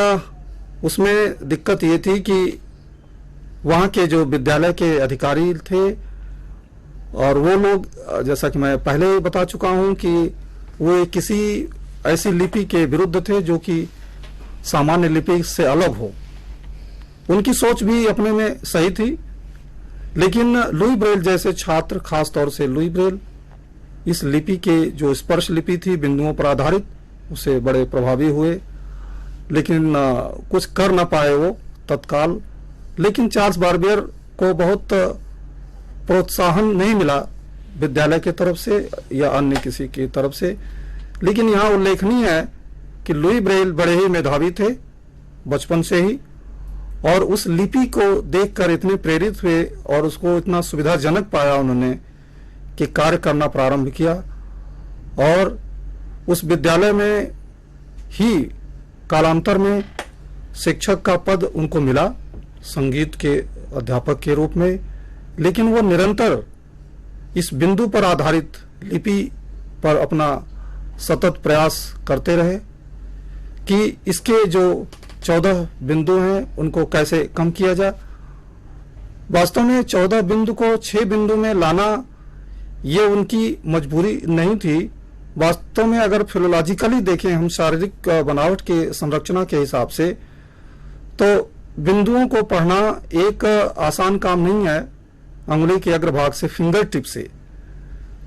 उसमें दिक्कत ये थी कि वहाँ के जो विद्यालय के अधिकारी थे और वो लोग, जैसा कि मैं पहले बता चुका हूँ कि वो किसी ऐसी लिपि के विरुद्ध थे जो कि सामान्य लिपि से अलग हो। उनकी सोच भी अपने में सही थी, लेकिन लुई ब्रेल जैसे छात्र, खास तौर से लुई ब्रेल, इस लिपि के जो स्पर्श लिपि थी बिंदुओं पर आधारित, उससे बड़े प्रभावी हुए। लेकिन कुछ कर न पाए वो तत्काल। लेकिन चार्ल्स बार्बियर को बहुत प्रोत्साहन नहीं मिला विद्यालय की तरफ से या अन्य किसी की तरफ से। लेकिन यहाँ उल्लेखनीय है कि लुई ब्रेल बड़े ही मेधावी थे बचपन से ही, और उस लिपि को देखकर इतने प्रेरित हुए और उसको इतना सुविधाजनक पाया उन्होंने कि कार्य करना प्रारंभ किया। और उस विद्यालय में ही कालांतर में शिक्षक का पद उनको मिला, संगीत के अध्यापक के रूप में। लेकिन वो निरंतर इस बिंदु पर आधारित लिपि पर अपना सतत प्रयास करते रहे कि इसके जो 14 बिंदु हैं उनको कैसे कम किया जाए। वास्तव में 14 बिंदु को 6 बिंदु में लाना ये उनकी मजबूरी नहीं थी। वास्तव में अगर फिलोलॉजिकली देखें हम, शारीरिक बनावट के संरचना के हिसाब से, तो बिंदुओं को पढ़ना एक आसान काम नहीं है अंगुली के अग्रभाग से, फिंगर टिप से।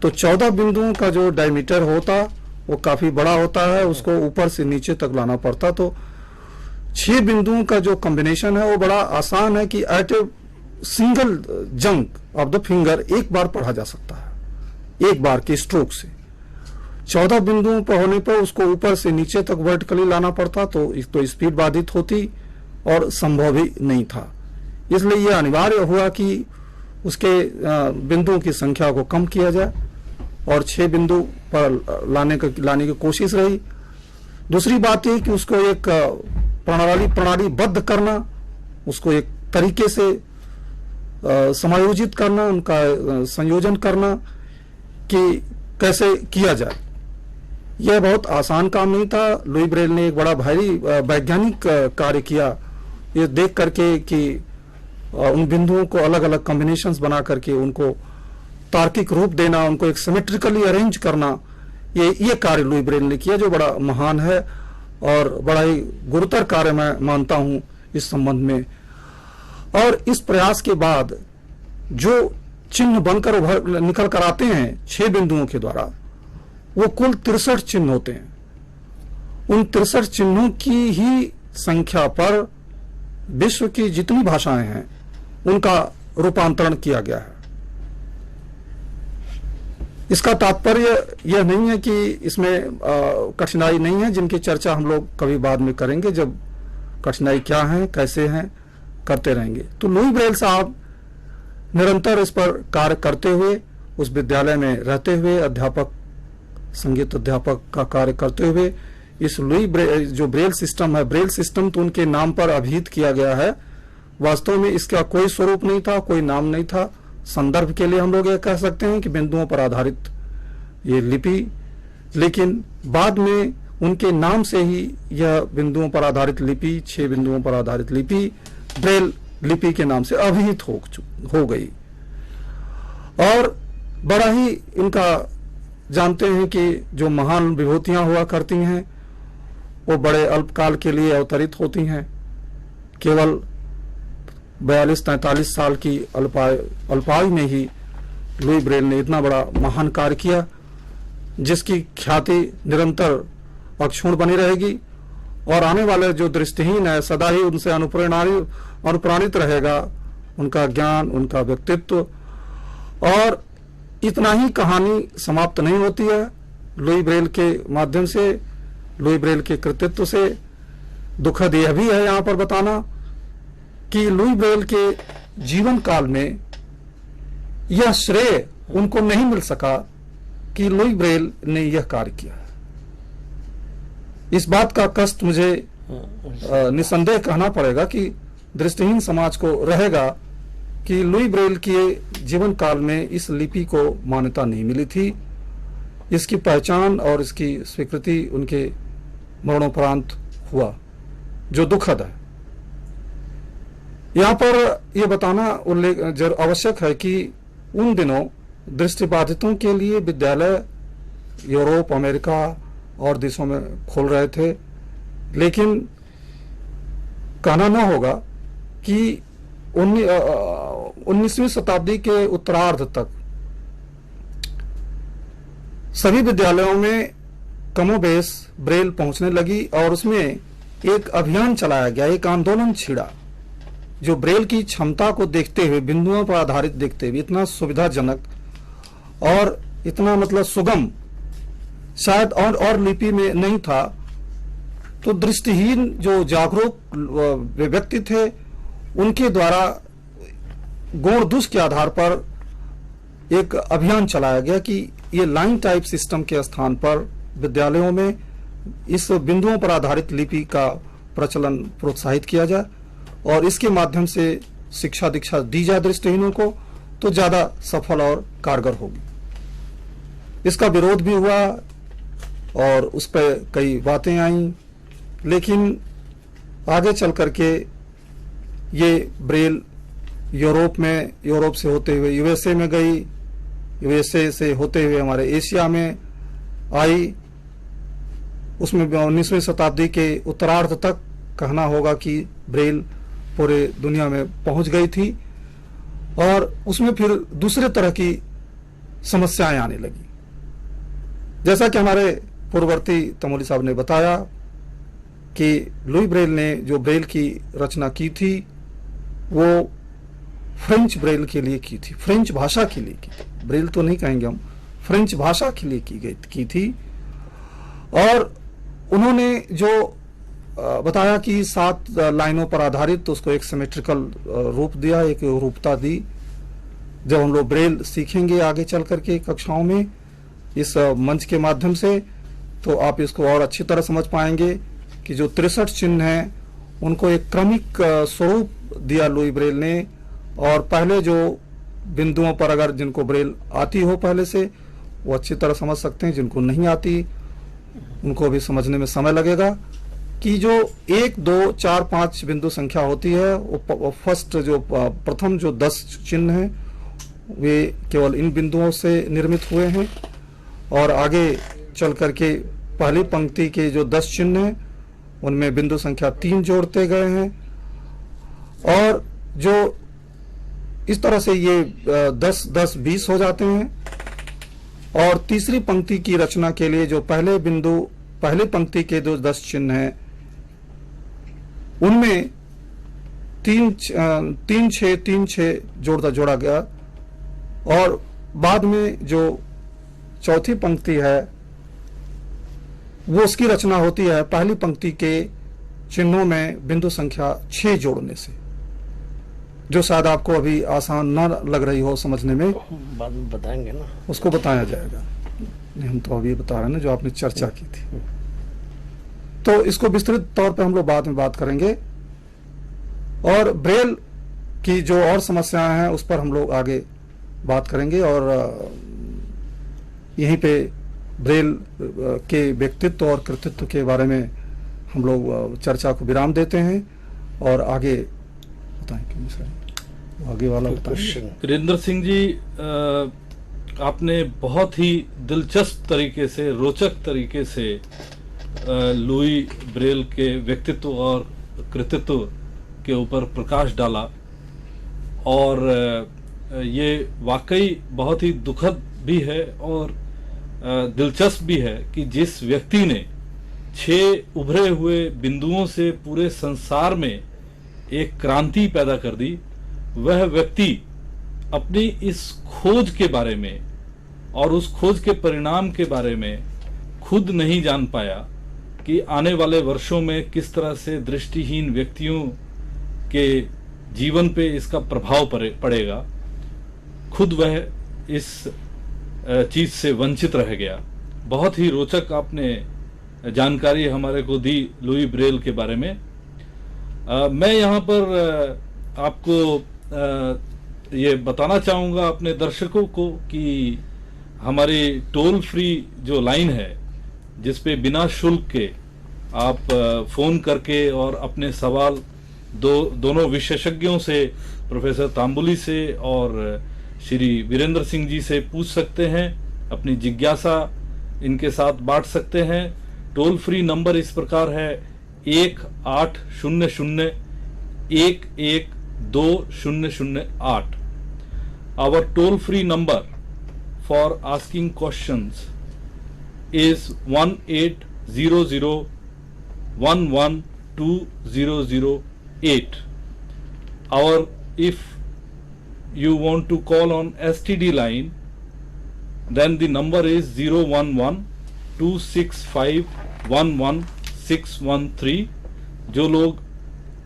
तो 14 बिंदुओं का जो डायमीटर होता वो काफी बड़ा होता है, उसको ऊपर से नीचे तक लाना पड़ता। तो 6 बिंदुओं का जो कॉम्बिनेशन है वो बड़ा आसान है कि at a single junk of the finger एक बार पढ़ा जा सकता है, एक बार के स्ट्रोक से। 14 बिंदुओं पर होने पर उसको ऊपर से नीचे तक वर्टिकली लाना पड़ता, तो स्पीड बाधित होती और संभव भी नहीं था। इसलिए यह अनिवार्य हुआ कि उसके बिंदुओं की संख्या को कम किया जाए और 6 बिंदु पर लाने की कोशिश रही। दूसरी बात यह कि उसको एक प्रणालीबद्ध करना, उसको एक तरीके से समायोजित करना, उनका संयोजन करना कि कैसे किया जाए, यह बहुत आसान काम नहीं था। लुई ब्रेल ने एक बड़ा भारी वैज्ञानिक कार्य किया, ये देख करके कि उन बिंदुओं को अलग अलग कॉम्बिनेशंस बना करके उनको तार्किक रूप देना, उनको एक सिमेट्रिकली अरेंज करना, ये कार्य लुई ब्रेल ने किया, जो बड़ा महान है और बड़ा ही गुरुतर कार्य मैं मानता हूं इस संबंध में। और इस प्रयास के बाद जो चिन्ह बनकर निकल कर आते हैं 6 बिंदुओं के द्वारा, वो कुल 63 चिन्ह होते हैं। उन 63 चिन्हों की ही संख्या पर विश्व की जितनी भाषाएं हैं उनका रूपांतरण किया गया है। इसका तात्पर्य यह नहीं है कि इसमें कठिनाई नहीं है, जिनकी चर्चा हम लोग कभी बाद में करेंगे, जब कठिनाई क्या है, कैसे हैं, करते रहेंगे। तो लुई ब्रेल साहब निरंतर इस पर कार्य करते हुए, उस विद्यालय में रहते हुए, अध्यापक, संगीत अध्यापक का कार्य करते हुए, इस लुई ब्रेल जो ब्रेल सिस्टम है, ब्रेल सिस्टम तो उनके नाम पर अभिहित किया गया है, वास्तव में इसका कोई स्वरूप नहीं था, कोई नाम नहीं था। संदर्भ के लिए हम लोग यह कह सकते हैं कि बिंदुओं पर आधारित ये लिपि, लेकिन बाद में उनके नाम से ही यह बिंदुओं पर आधारित लिपि, 6 बिंदुओं पर आधारित लिपि ब्रेल लिपि के नाम से अभिहित हो गई। और बड़ा ही इनका जानते हैं कि जो महान विभूतियां हुआ करती हैं वो बड़े अल्पकाल के लिए अवतरित होती हैं। केवल 42-43 साल की अल्पायु में ही लुई ब्रेल ने इतना बड़ा महान कार्य किया, जिसकी ख्याति निरंतर अक्षुण्ण बनी रहेगी और आने वाले जो दृष्टिहीन है सदा ही उनसे अनुप्राणित रहेगा, उनका ज्ञान, उनका व्यक्तित्व। और इतना ही कहानी समाप्त नहीं होती है। लुई ब्रेल के माध्यम से, लुई ब्रेल के कृतित्व से दुखद यह भी है यहाँ पर बताना कि लुई ब्रेल के जीवन काल में यह श्रेय उनको नहीं मिल सका कि लुई ब्रेल ने यह कार्य किया। इस बात का कष्ट मुझे निसंदेह कहना पड़ेगा कि दृष्टिहीन समाज को रहेगा कि लुई ब्रेल के जीवन काल में इस लिपि को मान्यता नहीं मिली थी। इसकी पहचान और इसकी स्वीकृति उनके मरणोपरांत हुआ, जो दुखद है। यहाँ पर यह बताना आवश्यक है कि उन दिनों दृष्टिबाधितों के लिए विद्यालय यूरोप, अमेरिका और देशों में खोल रहे थे, लेकिन कहना न होगा कि 19वीं शताब्दी के उत्तरार्ध तक सभी विद्यालयों में कमोबेश ब्रेल पहुंचने लगी और उसमें एक अभियान चलाया गया, एक आंदोलन छिड़ा, जो ब्रेल की क्षमता को देखते हुए, बिंदुओं पर आधारित देखते हुए इतना सुविधाजनक और इतना मतलब सुगम शायद और लिपि में नहीं था। तो दृष्टिहीन जो जागरूक व्यक्ति थे उनके द्वारा गुण दोष के आधार पर एक अभियान चलाया गया कि ये लाइन टाइप सिस्टम के स्थान पर विद्यालयों में इस बिंदुओं पर आधारित लिपि का प्रचलन प्रोत्साहित किया जाए और इसके माध्यम से शिक्षा दीक्षा दी जाए दृष्टिहीनों को, तो ज्यादा सफल और कारगर होगी। इसका विरोध भी हुआ, और उस पर कई बातें आई, लेकिन आगे चल करके ये ब्रेल यूरोप से होते हुए यूएसए में गई, यूएसए से होते हुए हमारे एशिया में आई। उसमें 19वीं शताब्दी के उत्तरार्ध तक कहना होगा कि ब्रेल पूरे दुनिया में पहुंच गई थी, और उसमें फिर दूसरे तरह की समस्याएं आने लगी। जैसा कि हमारे पूर्ववर्ती तमोली साहब ने बताया कि लुई ब्रेल ने जो ब्रेल की रचना की थी वो फ्रेंच ब्रेल के लिए की थी, फ्रेंच भाषा के लिए की थी। ब्रेल तो नहीं कहेंगे हम, फ्रेंच भाषा के लिए की थी। और उन्होंने जो बताया कि 7 लाइनों पर आधारित, तो उसको एक सिमेट्रिकल रूप दिया, एक रूपता दी। जब हम लोग ब्रेल सीखेंगे आगे चल करके कक्षाओं में इस मंच के माध्यम से, तो आप इसको और अच्छी तरह समझ पाएंगे कि जो 63 चिन्ह हैं उनको एक क्रमिक स्वरूप दिया लुई ब्रेल ने। और पहले जो बिंदुओं पर अगर जिनको ब्रेल आती हो पहले से, वो अच्छी तरह समझ सकते हैं। जिनको नहीं आती उनको भी समझने में समय लगेगा कि जो 1, 2, 4, 5 बिंदु संख्या होती है, वो फर्स्ट जो प्रथम जो 10 चिन्ह हैं वे केवल इन बिंदुओं से निर्मित हुए हैं। और आगे चल करके पहली पंक्ति के जो 10 चिन्ह हैं उनमें बिंदु संख्या 3 जोड़ते गए हैं। और जो इस तरह से ये 10, 10, 20 हो जाते हैं। और तीसरी पंक्ति की रचना के लिए जो पहले पंक्ति के जो 10 चिन्ह हैं उनमें 3, 6 जोड़ा गया। और बाद में जो चौथी पंक्ति है वो उसकी रचना होती है पहली पंक्ति के चिन्हों में बिंदु संख्या 6 जोड़ने से, जो शायद आपको अभी आसान न लग रही हो समझने में। बाद में बताएंगे ना, उसको बताया जाएगा। नहीं, हम तो अभी बता रहे हैं ना जो आपने चर्चा की थी। तो इसको विस्तृत तौर पे हम लोग बाद में बात करेंगे। और ब्रेल की जो और समस्याएं हैं उस पर हम लोग आगे बात करेंगे। और यहीं पे ब्रेल के व्यक्तित्व और कृतित्व के बारे में हम लोग चर्चा को विराम देते हैं और आगे बताएंगे। आगे वाला बताएंगे। वीरेंद्र सिंह जी, आपने बहुत ही दिलचस्प तरीके से, रोचक तरीके से लुई ब्रेल के व्यक्तित्व और कृतित्व के ऊपर प्रकाश डाला। और ये वाकई बहुत ही दुखद भी है और दिलचस्प भी है कि जिस व्यक्ति ने 6 उभरे हुए बिंदुओं से पूरे संसार में एक क्रांति पैदा कर दी, वह व्यक्ति अपनी इस खोज के बारे में और उस खोज के परिणाम के बारे में खुद नहीं जान पाया कि आने वाले वर्षों में किस तरह से दृष्टिहीन व्यक्तियों के जीवन पे इसका प्रभाव पड़ेगा। खुद वह इस चीज से वंचित रह गया। बहुत ही रोचक आपने जानकारी हमारे को दी लुई ब्रेल के बारे में। मैं यहाँ पर आपको ये बताना चाहूँगा अपने दर्शकों को कि हमारी टोल फ्री जो लाइन है जिसपे बिना शुल्क के आप फोन करके और अपने सवाल दोनों विशेषज्ञों से, प्रोफेसर तांबुली से और श्री वीरेंद्र सिंह जी से पूछ सकते हैं, अपनी जिज्ञासा इनके साथ बांट सकते हैं। टोल फ्री नंबर इस प्रकार है 1800-112008। Our toll free number for asking questions is 1800-112008. If you want to call on STD line, then the number is 011-265-11613. जो लोग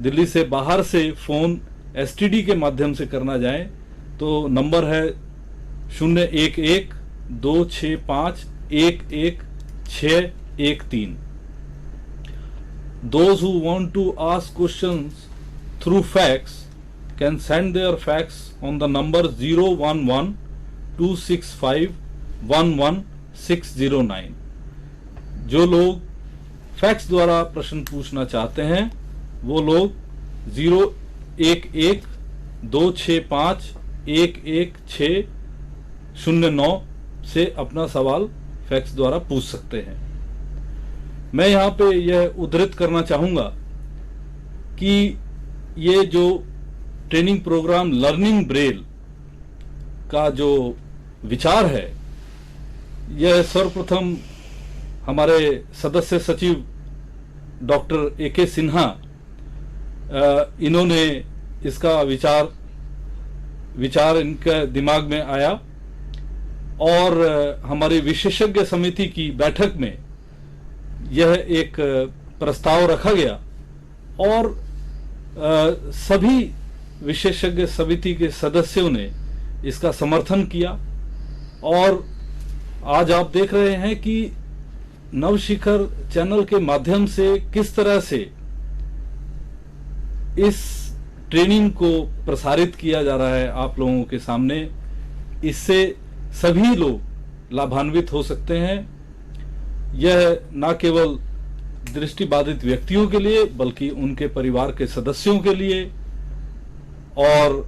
दिल्ली से बाहर से फोन STD के माध्यम से करना जाए तो नंबर है 011-265-11613. Those who want to ask questions through fax can send their fax on the number 011-265-11609. जो लोग फैक्स द्वारा प्रश्न पूछना चाहते हैं वो लोग 011-265-11609 से अपना सवाल फैक्स द्वारा पूछ सकते हैं। मैं यहाँ पे यह उद्धृत करना चाहूंगा कि ये जो ट्रेनिंग प्रोग्राम लर्निंग ब्रेल का जो विचार है, यह सर्वप्रथम हमारे सदस्य सचिव डॉक्टर ए.के. सिन्हा इन्होंने इसका विचार इनके दिमाग में आया और हमारी विशेषज्ञ समिति की बैठक में यह एक प्रस्ताव रखा गया और सभी विशेषज्ञ समिति के सदस्यों ने इसका समर्थन किया और आज आप देख रहे हैं कि नवशिखर चैनल के माध्यम से किस तरह से इस ट्रेनिंग को प्रसारित किया जा रहा है आप लोगों के सामने। इससे सभी लोग लाभान्वित हो सकते हैं। यह न केवल दृष्टिबाधित व्यक्तियों के लिए बल्कि उनके परिवार के सदस्यों के लिए और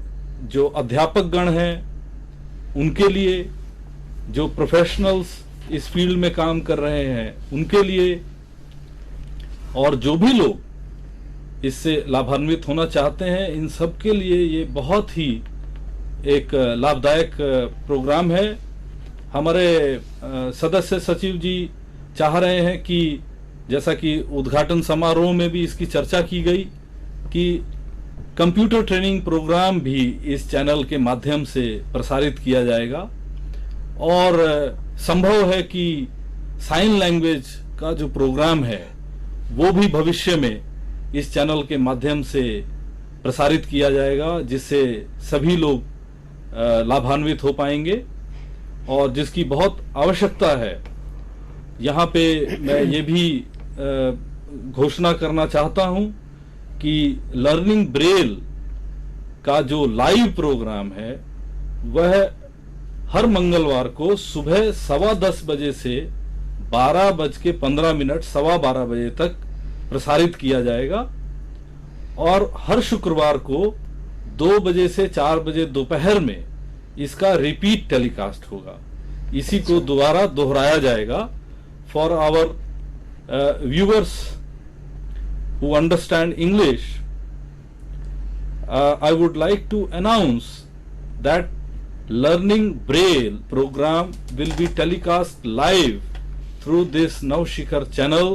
जो अध्यापक गण हैं उनके लिए, जो प्रोफेशनल्स इस फील्ड में काम कर रहे हैं उनके लिए, और जो भी लोग इससे लाभान्वित होना चाहते हैं इन सब के लिए ये बहुत ही एक लाभदायक प्रोग्राम है। हमारे सदस्य सचिव जी चाह रहे हैं कि जैसा कि उद्घाटन समारोह में भी इसकी चर्चा की गई कि कंप्यूटर ट्रेनिंग प्रोग्राम भी इस चैनल के माध्यम से प्रसारित किया जाएगा और संभव है कि साइन लैंग्वेज का जो प्रोग्राम है वो भी भविष्य में इस चैनल के माध्यम से प्रसारित किया जाएगा, जिससे सभी लोग लाभान्वित हो पाएंगे और जिसकी बहुत आवश्यकता है। यहाँ पे मैं ये भी घोषणा करना चाहता हूँ कि लर्निंग ब्रेल का जो लाइव प्रोग्राम है वह हर मंगलवार को सुबह 10:15 बजे से 12:15 12:15 बजे तक प्रसारित किया जाएगा और हर शुक्रवार को 2 बजे से 4 बजे दोपहर में इसका रिपीट टेलीकास्ट होगा। इसी को दोबारा दोहराया जाएगा for our viewers who understand English. I would like to announce that Learning Braille program will be telecast live through this Navshikhar channel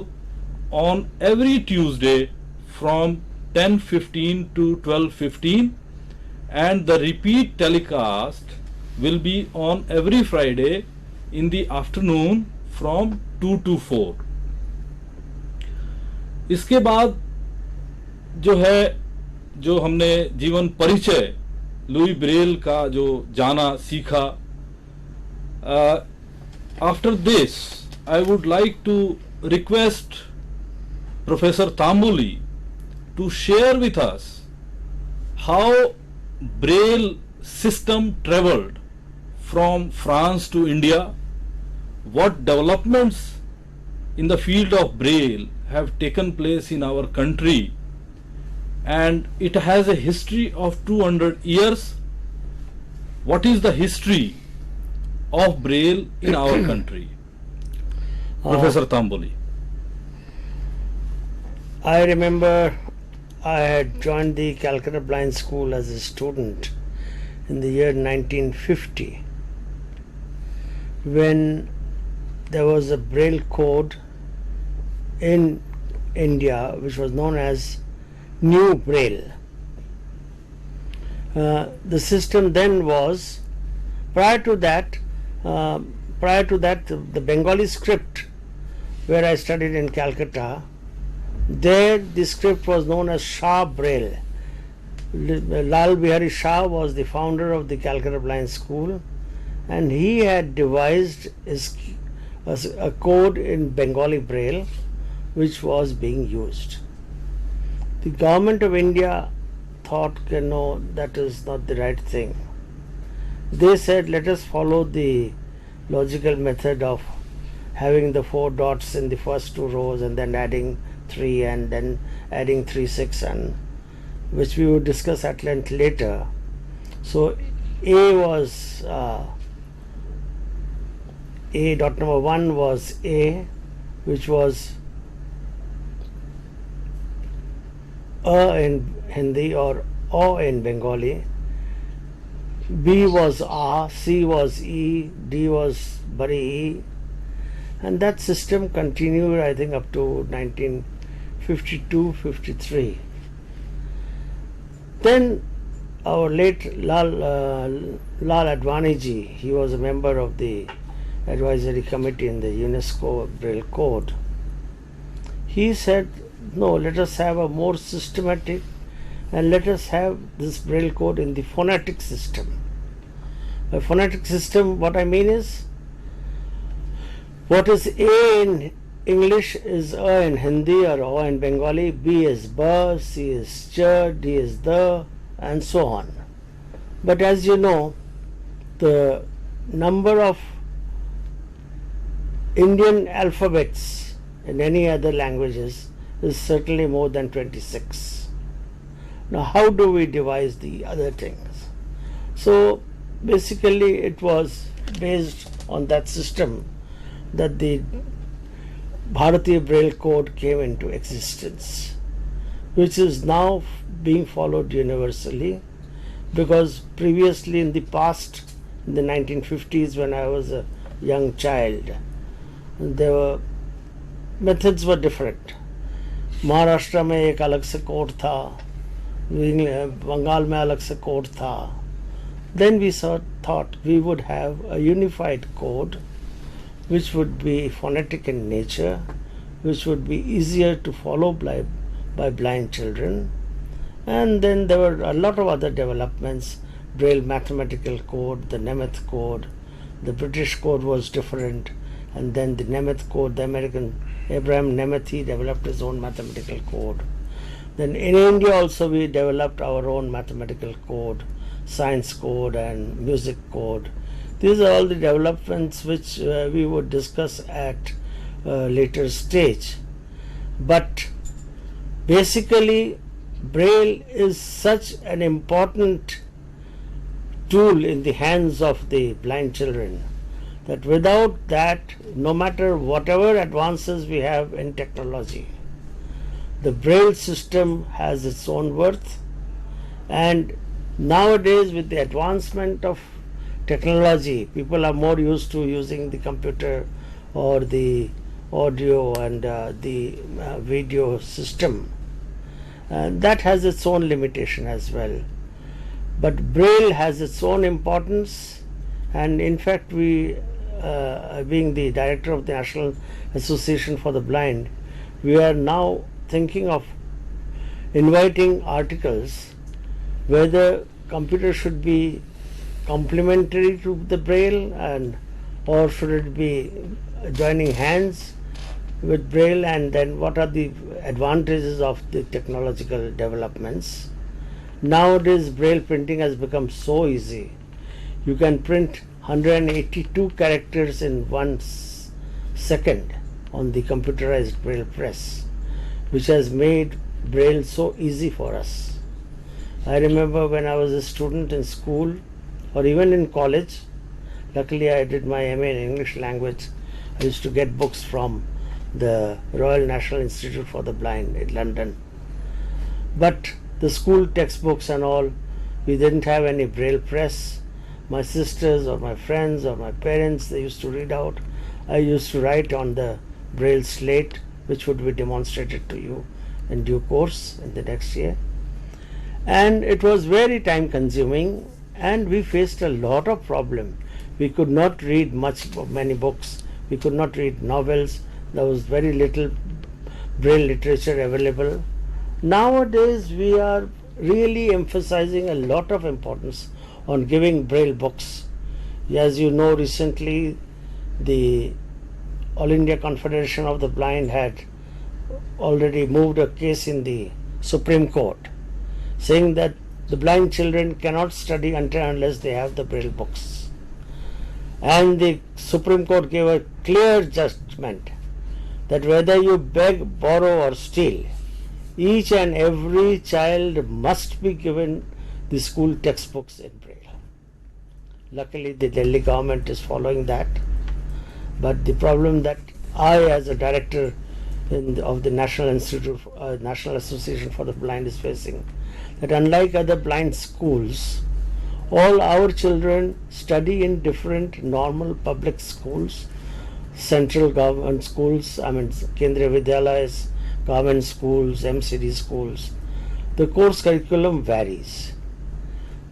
on every Tuesday from 10:15 to 12:15, and the repeat telecast will be on every Friday in the afternoon from 2 to 4. इसके बाद जो है, जो हमने जीवन परिचय Louis Braille का जो जाना सीखा, after this I would like to request professor Tamboli to share with us how Braille system travelled from France to India, what developments in the field of Braille have taken place in our country, and it has a history of 200 years. What is the history of Braille in our country? Professor Tamboli. I remember I had joined the Calcutta Blind School as a student in the year 1950 when there was a Braille code in India which was known as New Braille. The system then was, prior to that the Bengali script where I studied in Calcutta, there the script was known as Shah Braille. Lal Bihari Shah was the founder of the Calcutta Blind School, and he had devised a code in Bengali Braille which was being used. The government of India thought, no, that is not the right thing. They said, let us follow the logical method of having the 4 dots in the first 2 rows and then adding 3 and then adding 3, 6, and which we will discuss at length later. So A was A dot number 1 was A, which was in Hindi or O in Bengali. B was A, C was E, D was Bari E, and that system continued, I think, up to 1952-53. Then our late Lal Advani ji, he was a member of the advisory committee in the UNESCO Braille Code. He said, no, let us have a more systematic, and let us have this Braille code in the phonetic system. By phonetic system, what I mean is, what is A in English is A in Hindi or O in Bengali, B is Ba, C is Cha, D is The, and so on. But as you know, the number of Indian alphabets in any other languages is certainly more than 26. Now, how do we devise the other things? So, basically, it was based on that system that the Bharatiya Braille Code came into existence, which is now being followed universally, because previously in the past, in the 1950s, when I was a young child, methods were different. Maharashtra में एक अलग से code था, बंगाल में अलग से code था. Then we thought we would have a unified code which would be phonetic in nature, which would be easier to follow by blind children. And then there were a lot of other developments, Braille mathematical code, the Nemeth code, the British code was different, and then the Nemeth code, the American Abraham Nemeth, he developed his own mathematical code. Then in India also we developed our own mathematical code, science code and music code. These are all the developments which we would discuss at a later stage. But basically, Braille is such an important tool in the hands of the blind children that without that, no matter whatever advances we have in technology, the Braille system has its own worth. And nowadays, with the advancement of technology, people are more used to using the computer or the audio and the video system. And that has its own limitation as well. But Braille has its own importance, and in fact we, being the director of the National Association for the Blind, we are now thinking of inviting articles whether computer should be complementary to the Braille or should it be joining hands with Braille, and then what are the advantages of the technological developments. Nowadays Braille printing has become so easy. You can print 182 characters in 1 second on the computerized Braille press, which has made Braille so easy for us. I remember when I was a student in school or even in college, luckily I did my MA in English language, I used to get books from the Royal National Institute for the Blind in London. But the school textbooks and all, we didn't have any Braille press. My sisters or my friends or my parents, they used to read out. I used to write on the Braille slate, which would be demonstrated to you in due course in the next year. And it was very time consuming, and we faced a lot of problem. We could not read many books. We could not read novels. There was very little Braille literature available. Nowadays we are really emphasizing a lot of importance on giving Braille books. As you know, recently the All India Confederation of the Blind had already moved a case in the Supreme Court saying that the blind children cannot study until unless they have the Braille books. And the Supreme Court gave a clear judgment that whether you beg, borrow or steal, each and every child must be given the school textbooks in Braille. Luckily the Delhi government is following that, but the problem that I as a director of the National Association for the Blind is facing, that unlike other blind schools, all our children study in different normal public schools, central government schools, Kendriya Vidyalayas, government schools, MCD schools. The course curriculum varies.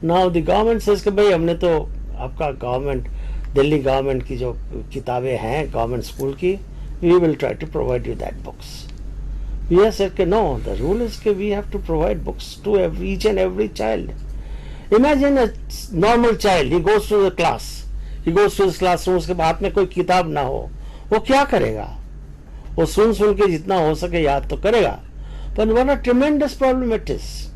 Now the government says कि भाई हमने तो आपका government Delhi government की जो किताबें हैं government school की, we will try to provide you that books. We have said कि no, the rule is कि we have to provide books to each and every child. Imagine a normal child, he goes to the class, he goes to his classroom, उसके हाथ में कोई किताब ना हो, वो क्या करेगा? वो सुन के जितना हो सके याद तो करेगा, but what a tremendous problem it is.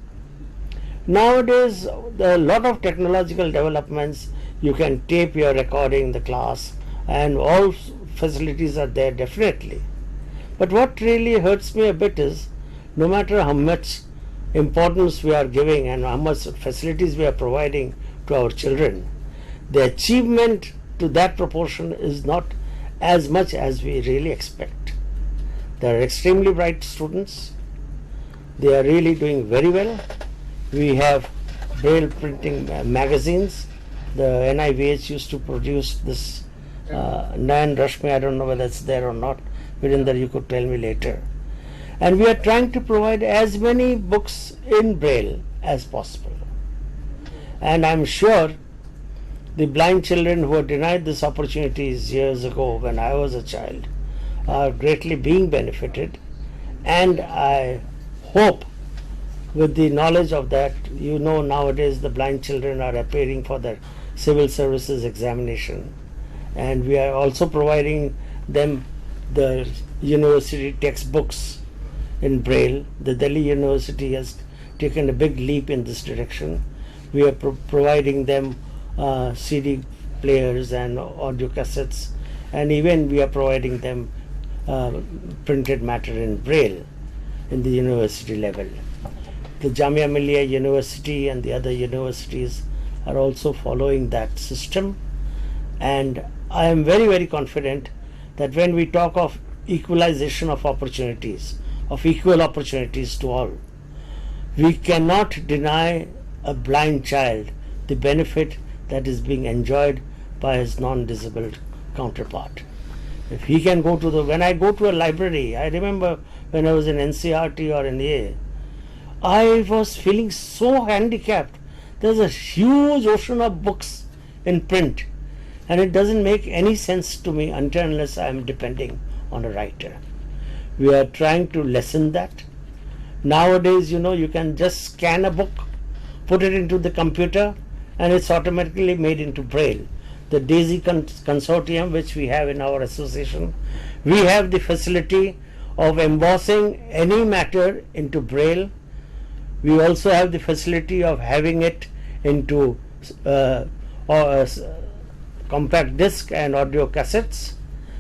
Nowadays, there are a lot of technological developments. You can tape your recording, the class, and all facilities are there definitely. But what really hurts me a bit is, no matter how much importance we are giving and how much facilities we are providing to our children, the achievement to that proportion is not as much as we really expect. They are extremely bright students. They are really doing very well. We have Braille printing magazines. The NIVH used to produce this Nayan Rashmi, I don't know whether it's there or not. Virinder, you could tell me later. And we are trying to provide as many books in Braille as possible. And I'm sure the blind children who were denied these opportunities years ago when I was a child are greatly being benefited. And I hope with the knowledge of that, nowadays the blind children are appearing for their civil services examination. And we are also providing them the university textbooks in Braille. The Delhi University has taken a big leap in this direction. We are providing them CD players and audio cassettes, and even we are providing them printed matter in Braille in the university level. The Jamia Millia University and the other universities are also following that system, and I am very, very confident that when we talk of equalization of opportunities, of equal opportunities to all, we cannot deny a blind child the benefit that is being enjoyed by his non-disabled counterpart. If he can go to when I go to a library, I remember when I was in NCRT or in A, I was feeling so handicapped. There's a huge ocean of books in print, and it doesn't make any sense to me unless I am depending on a writer. We are trying to lessen that. Nowadays, you can just scan a book, put it into the computer, and it's automatically made into Braille. The DAISY consortium, which we have in our association, we have the facility of embossing any matter into Braille. We also have the facility of having it into compact disc and audio cassettes.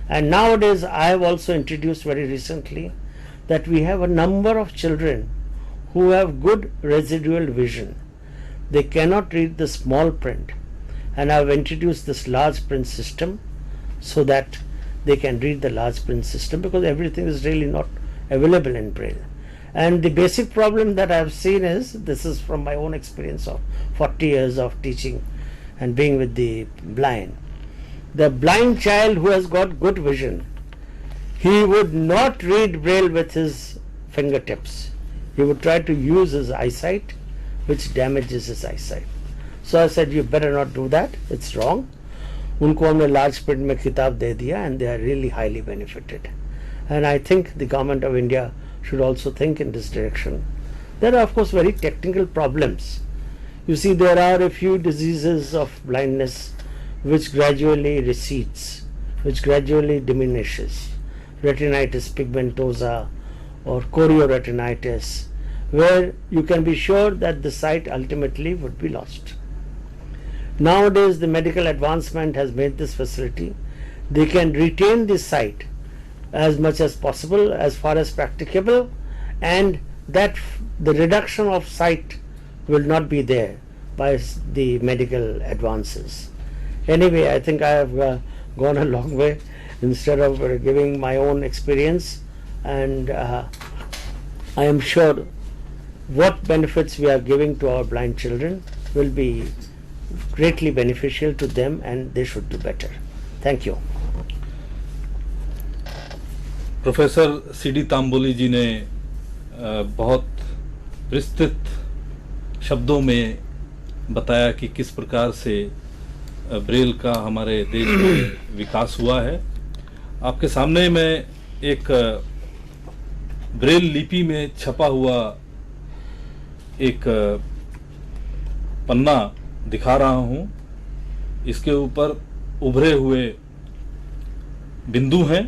And nowadays I have also introduced very recently that we have a number of children who have good residual vision. They cannot read the small print, and I have introduced this large print system so that they can read the large print system, because everything is really not available in Braille. And the basic problem that I have seen is, this is from my own experience of 40 years of teaching and being with the blind. The blind child who has got good vision, he would not read Braille with his fingertips. He would try to use his eyesight, which damages his eyesight. So I said, you better not do that, it's wrong. उनको हमने large print में किताब दे दिया, and they are really highly benefited. And I think the government of India should also think in this direction. There are of course very technical problems. You see, there are a few diseases of blindness which gradually recedes, which gradually diminishes. Retinitis pigmentosa or chorioretinitis, where you can be sure that the sight ultimately would be lost. Nowadays, the medical advancement has made this facility. They can retain the sight as much as possible, as far as practicable, and that the reduction of sight will not be there by the medical advances. Anyway, I think I have gone a long way instead of giving my own experience, and I am sure what benefits we are giving to our blind children will be greatly beneficial to them, and they should do better. Thank you. Professor C D Tamboli ji ने बहुत विस्तृत शब्दों में बताया कि किस प्रकार से ब्रेल का हमारे देश में विकास हुआ है। आपके सामने मैं एक ब्रेल लिपि में छपा हुआ एक पन्ना दिखा रहा हूं। इसके ऊपर उभरे हुए बिंदु हैं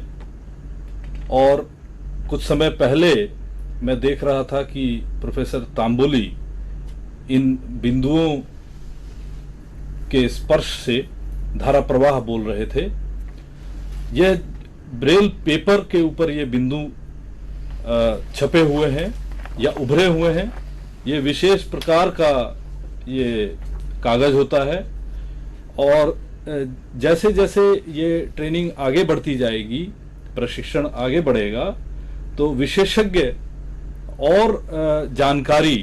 और कुछ समय पहले मैं देख रहा था कि प्रोफेसर तांबोली इन बिंदुओं के स्पर्श से धारा प्रवाह बोल रहे थे। यह ब्रेल पेपर के ऊपर ये बिंदु छपे हुए हैं या उभरे हुए हैं। ये विशेष प्रकार का ये कागज होता है और जैसे जैसे ये ट्रेनिंग आगे बढ़ती जाएगी, प्रशिक्षण आगे बढ़ेगा, तो विशेषज्ञ और जानकारी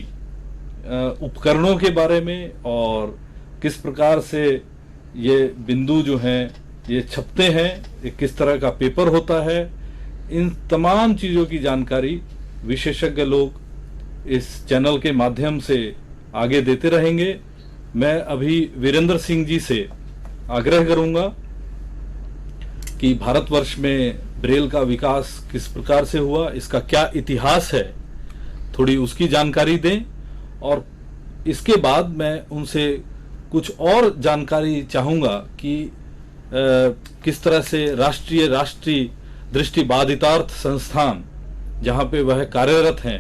उपकरणों के बारे में और किस प्रकार से ये बिंदु जो हैं ये छपते हैं, ये किस तरह का पेपर होता है, इन तमाम चीज़ों की जानकारी विशेषज्ञ लोग इस चैनल के माध्यम से आगे देते रहेंगे। मैं अभी वीरेंद्र सिंह जी से आग्रह करूंगा कि भारतवर्ष में ब्रेल का विकास किस प्रकार से हुआ, इसका क्या इतिहास है, थोड़ी उसकी जानकारी दें और इसके बाद मैं उनसे कुछ और जानकारी चाहूंगा कि किस तरह से राष्ट्रीय दृष्टिबाधितार्थ संस्थान जहां पे वह कार्यरत हैं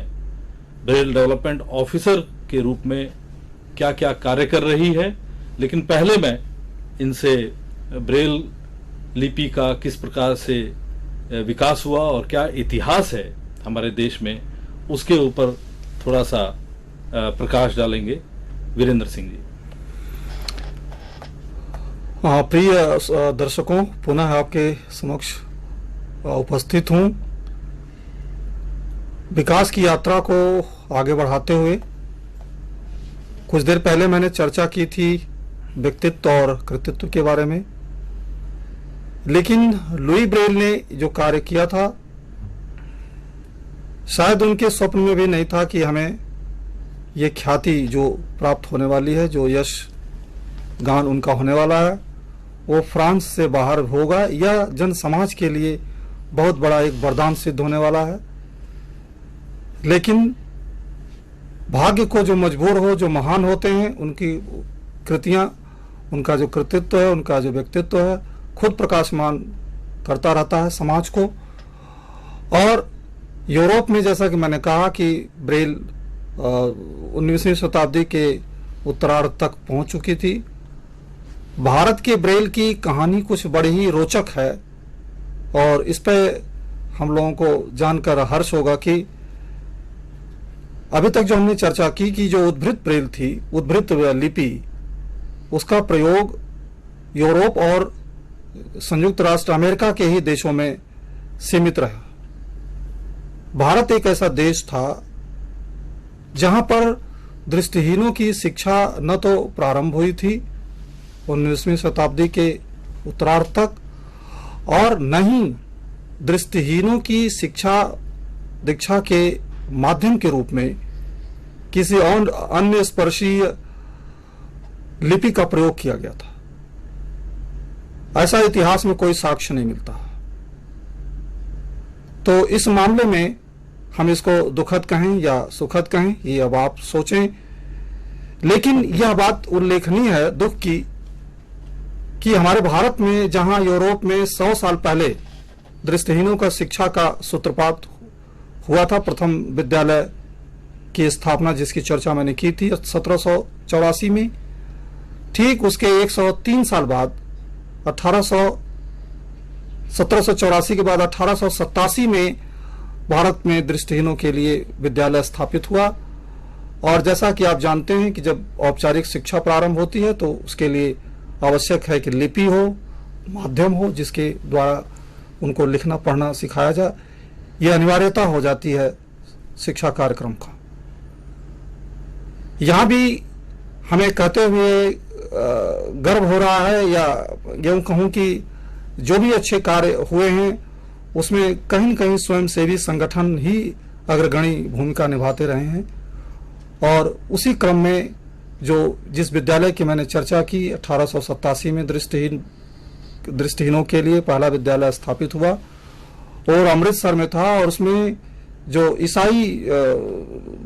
ब्रेल डेवलपमेंट ऑफिसर के रूप में क्या क्या कार्य कर रही है। लेकिन पहले मैं इनसे ब्रेल लिपि का किस प्रकार से विकास हुआ और क्या इतिहास है हमारे देश में, उसके ऊपर थोड़ा सा प्रकाश डालेंगे। वीरेंद्र सिंह जी। प्रिय दर्शकों, पुनः आपके समक्ष उपस्थित हूं। विकास की यात्रा को आगे बढ़ाते हुए कुछ देर पहले मैंने चर्चा की थी व्यक्तित्व और कृतित्व के बारे में, लेकिन लुई ब्रेल ने जो कार्य किया था शायद उनके स्वप्न में भी नहीं था कि हमें ये ख्याति जो प्राप्त होने वाली है, जो यश गान उनका होने वाला है, वो फ्रांस से बाहर होगा या जन समाज के लिए बहुत बड़ा एक वरदान सिद्ध होने वाला है। लेकिन भाग्य को जो मजबूर हो, जो महान होते हैं, उनकी कृतियां, उनका जो कृतित्व है, उनका जो व्यक्तित्व है, खुद प्रकाशमान करता रहता है समाज को। और यूरोप में जैसा कि मैंने कहा कि ब्रेल 19वीं शताब्दी के उत्तरार्ध तक पहुंच चुकी थी। भारत के ब्रेल की कहानी कुछ बड़ी ही रोचक है और इस पे हम लोगों को जानकर हर्ष होगा कि अभी तक जो हमने चर्चा की कि जो उद्भृत ब्रेल थी, उद्भृत लिपि, उसका प्रयोग यूरोप और संयुक्त राष्ट्र अमेरिका के ही देशों में सीमित रहा। भारत एक ऐसा देश था जहां पर दृष्टिहीनों की शिक्षा न तो प्रारंभ हुई थी 19वीं शताब्दी के उत्तरार्ध तक, और न ही दृष्टिहीनों की शिक्षा दीक्षा के माध्यम के रूप में किसी और अन्य स्पर्शीय लिपि का प्रयोग किया गया था। ऐसा इतिहास में कोई साक्ष्य नहीं मिलता। तो इस मामले में हम इसको दुखद कहें या सुखद कहें, ये अब आप सोचें। लेकिन यह बात उल्लेखनीय है दुख की कि हमारे भारत में जहां यूरोप में 100 साल पहले दृष्टिहीनों का शिक्षा का सूत्रपात हुआ था, प्रथम विद्यालय की स्थापना जिसकी चर्चा मैंने की थी 1784 में, ठीक उसके 103 साल बाद 1784 के बाद 1887 में भारत में दृष्टिहीनों के लिए विद्यालय स्थापित हुआ। और जैसा कि आप जानते हैं कि जब औपचारिक शिक्षा प्रारंभ होती है तो उसके लिए आवश्यक है कि लिपि हो, माध्यम हो जिसके द्वारा उनको लिखना पढ़ना सिखाया जाए। यह अनिवार्यता हो जाती है शिक्षा कार्यक्रम का। यहाँ भी हमें कहते हुए गर्व हो रहा है, या यूं कहूं कि जो भी अच्छे कार्य हुए हैं उसमें कहीं न कहीं स्वयंसेवी संगठन ही अग्रगणी भूमिका निभाते रहे हैं। और उसी क्रम में जिस विद्यालय की मैंने चर्चा की 1887 में दृष्टिहीनों के लिए पहला विद्यालय स्थापित हुआ और अमृतसर में था, और उसमें जो ईसाई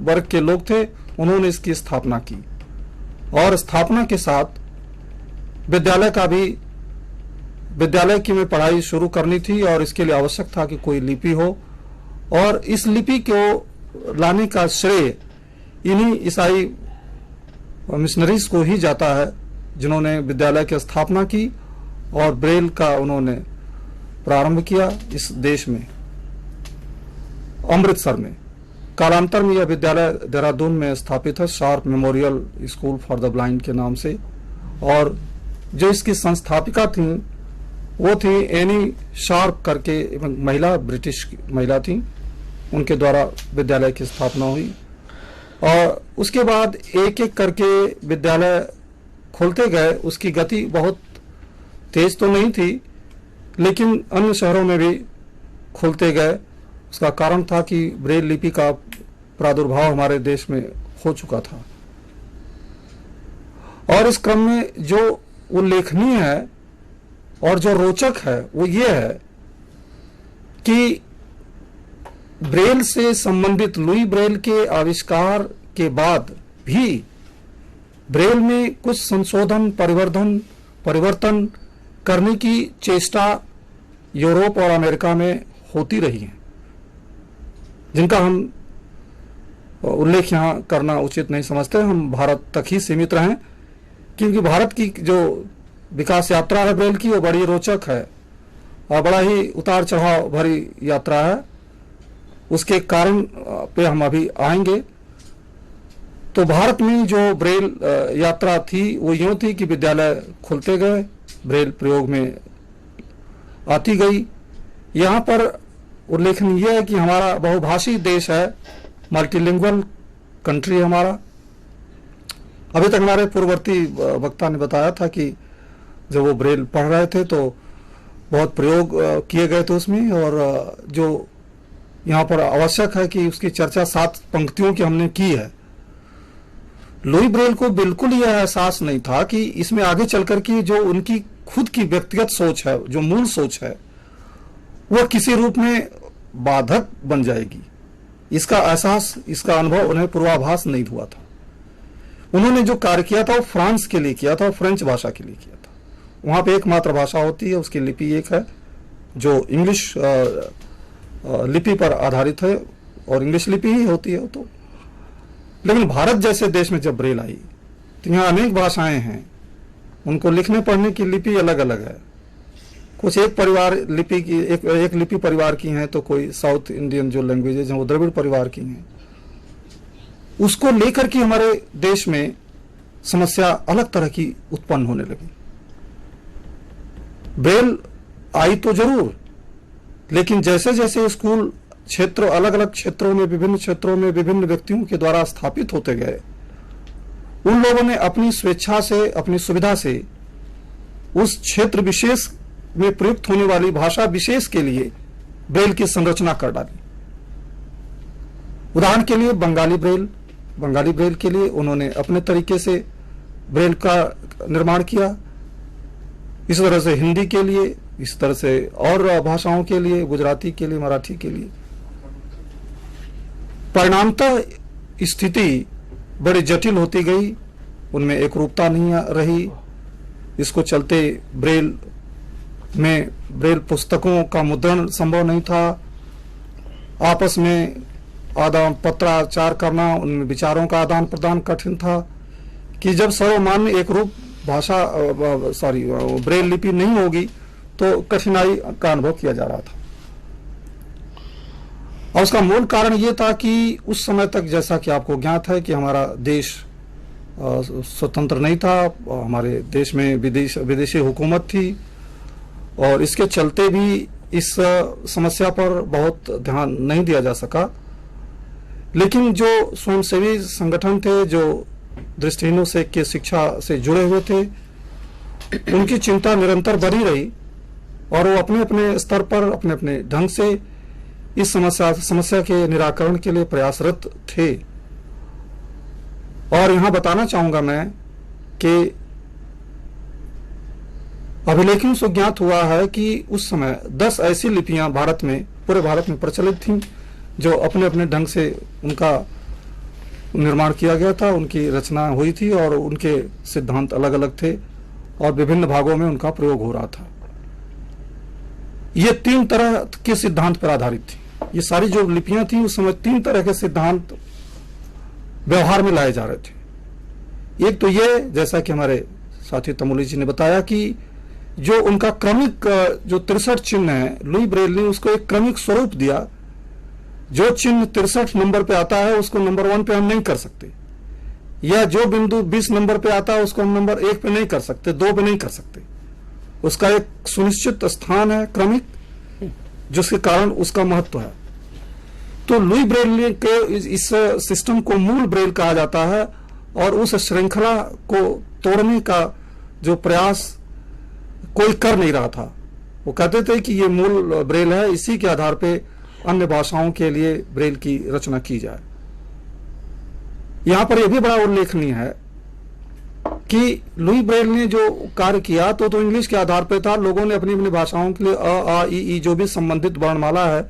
वर्ग के लोग थे उन्होंने इसकी स्थापना की। और स्थापना के साथ विद्यालय की में पढ़ाई शुरू करनी थी और इसके लिए आवश्यक था कि कोई लिपि हो, और इस लिपि को लाने का श्रेय इन्हीं ईसाई मिशनरीज को ही जाता है जिन्होंने विद्यालय की स्थापना की और ब्रेल का उन्होंने प्रारंभ किया इस देश में, अमृतसर में। कालांतर में यह विद्यालय देहरादून में स्थापित है, sharp memorial school for the blind के नाम से। और जो इसकी संस्थापिका थी वो थी एनी शार्प करके, महिला, ब्रिटिश महिला थी, उनके द्वारा विद्यालय की स्थापना हुई। और उसके बाद एक एक करके विद्यालय खोलते गए। उसकी गति बहुत तेज तो नहीं थी, लेकिन अन्य शहरों में भी खोलते गए। उसका कारण था कि ब्रेल लिपि का प्रादुर्भाव हमारे देश में हो चुका था। और इस क्रम में जो उल्लेखनीय है और जो रोचक है वो ये है कि ब्रेल से संबंधित लुई ब्रेल के आविष्कार के बाद भी ब्रेल में कुछ संशोधन, परिवर्तन करने की चेष्टा यूरोप और अमेरिका में होती रही है, जिनका हम उल्लेख यहाँ करना उचित नहीं समझते। हम भारत तक ही सीमित रहें, क्योंकि भारत की जो विकास यात्रा है ब्रेल की वो बड़ी रोचक है और बड़ा ही उतार चढ़ाव भरी यात्रा है। उसके कारण पे हम अभी आएंगे। तो भारत में जो ब्रेल यात्रा थी वो यूं थी कि विद्यालय खुलते गए, ब्रेल प्रयोग में आती गई। यहाँ पर उल्लेखनीय है कि हमारा बहुभाषी देश है, मल्टीलिंगुअल कंट्री है हमारा। अभी तक हमारे पूर्ववर्ती वक्ता ने बताया था कि जब वो ब्रेल पढ़ रहे थे तो बहुत प्रयोग किए गए थे उसमें, और जो यहाँ पर आवश्यक है कि उसकी चर्चा 7 पंक्तियों की हमने की है। लुई ब्रेल को बिल्कुल यह एहसास नहीं था कि इसमें आगे चलकर की जो उनकी खुद की व्यक्तिगत सोच है, जो मूल सोच है, वह किसी रूप में बाधक बन जाएगी। इसका एहसास, इसका अनुभव उन्हें पूर्वाभास नहीं हुआ था। उन्होंने जो कार्य किया था वो फ्रांस के लिए किया था, फ्रेंच भाषा के लिए किया था। वहां पे एक मातृभाषा होती है, उसकी लिपि एक है जो इंग्लिश लिपि पर आधारित है, और इंग्लिश लिपि ही होती है तो। लेकिन भारत जैसे देश में जब ब्रेल आई तो यहाँ अनेक भाषाएं हैं, उनको लिखने पढ़ने की लिपि अलग अलग है। कुछ एक परिवार लिपि की एक लिपि परिवार की हैं, तो कोई साउथ इंडियन जो लैंग्वेजेज हैं वो द्रविड़ परिवार की हैं। उसको लेकर के हमारे देश में समस्या अलग तरह की उत्पन्न होने लगी। ब्रेल आई तो जरूर, लेकिन जैसे जैसे स्कूल क्षेत्र अलग अलग क्षेत्रों में, विभिन्न क्षेत्रों में विभिन्न व्यक्तियों के द्वारा स्थापित होते गए, उन लोगों ने अपनी स्वेच्छा से, अपनी सुविधा से उस क्षेत्र विशेष में प्रयुक्त होने वाली भाषा विशेष के लिए ब्रेल की संरचना कर डाली। उदाहरण के लिए बंगाली ब्रेल के लिए उन्होंने अपने तरीके से ब्रेल का निर्माण किया। इस तरह से हिंदी के लिए, इस तरह से और भाषाओं के लिए, गुजराती के लिए, मराठी के लिए। परिणामतः स्थिति बड़ी जटिल होती गई, उनमें एक रूपता नहीं रही। इसको चलते ब्रेल पुस्तकों का मुद्रण संभव नहीं था। आपस में पत्राचार करना, उनमें विचारों का आदान प्रदान कठिन था कि जब सर्वमान्य एक रूप भाषा ब्रेल लिपि नहीं होगी तो कठिनाई का अनुभव किया जा रहा था। और उसका मूल कारण ये था कि उस समय तक, जैसा कि आपको ज्ञात है, कि हमारा देश स्वतंत्र नहीं था, हमारे देश में विदेशी हुकूमत थी, और इसके चलते भी इस समस्या पर बहुत ध्यान नहीं दिया जा सका। लेकिन जो स्वयंसेवी संगठन थे, जो दृष्टिहीनों से के शिक्षा से जुड़े हुए थे, उनकी चिंता निरंतर बढ़ी रही और वो अपने अपने स्तर पर अपने अपने ढंग से इस समस्या के निराकरण के लिए प्रयासरत थे। और यहां बताना चाहूंगा मैं कि अभिलेखों से ज्ञात हुआ है कि उस समय 10 ऐसी लिपियां पूरे भारत में प्रचलित थीं, जो अपने अपने ढंग से उनका निर्माण किया गया था, उनकी रचना हुई थी और उनके सिद्धांत अलग अलग थे और विभिन्न भागों में उनका प्रयोग हो रहा था। ये 3 तरह के सिद्धांत पर आधारित थी। ये सारी जो लिपियां थी उस समय 3 तरह के सिद्धांत व्यवहार में लाए जा रहे थे। एक तो ये, जैसा कि हमारे साथी तमोली जी ने बताया, कि जो उनका क्रमिक जो 63 चिन्ह है, लुई ब्रेल ने उसको एक क्रमिक स्वरूप दिया। जो चिन्ह 63 नंबर पे आता है उसको नंबर 1 पे हम नहीं कर सकते, या जो बिंदु 20 नंबर पे आता है उसको हम नंबर 1 पे नहीं कर सकते, 2 पे नहीं कर सकते। उसका एक सुनिश्चित स्थान है क्रमिक, जिसके कारण उसका महत्व है। तो लुई ब्रेल के इस सिस्टम को मूल ब्रेल कहा जाता है, और उस श्रृंखला को तोड़ने का जो प्रयास कोई कर नहीं रहा था। वो कहते थे कि ये मूल ब्रेल है, इसी के आधार पे अन्य भाषाओं के लिए ब्रेल की रचना की जाए। यहां पर यह भी बड़ा उल्लेखनीय है कि लुई ब्रेल ने जो कार्य किया तो इंग्लिश के आधार पर था। लोगों ने अपनी अपनी भाषाओं के लिए अ, आ, ई जो भी संबंधित वर्णमाला है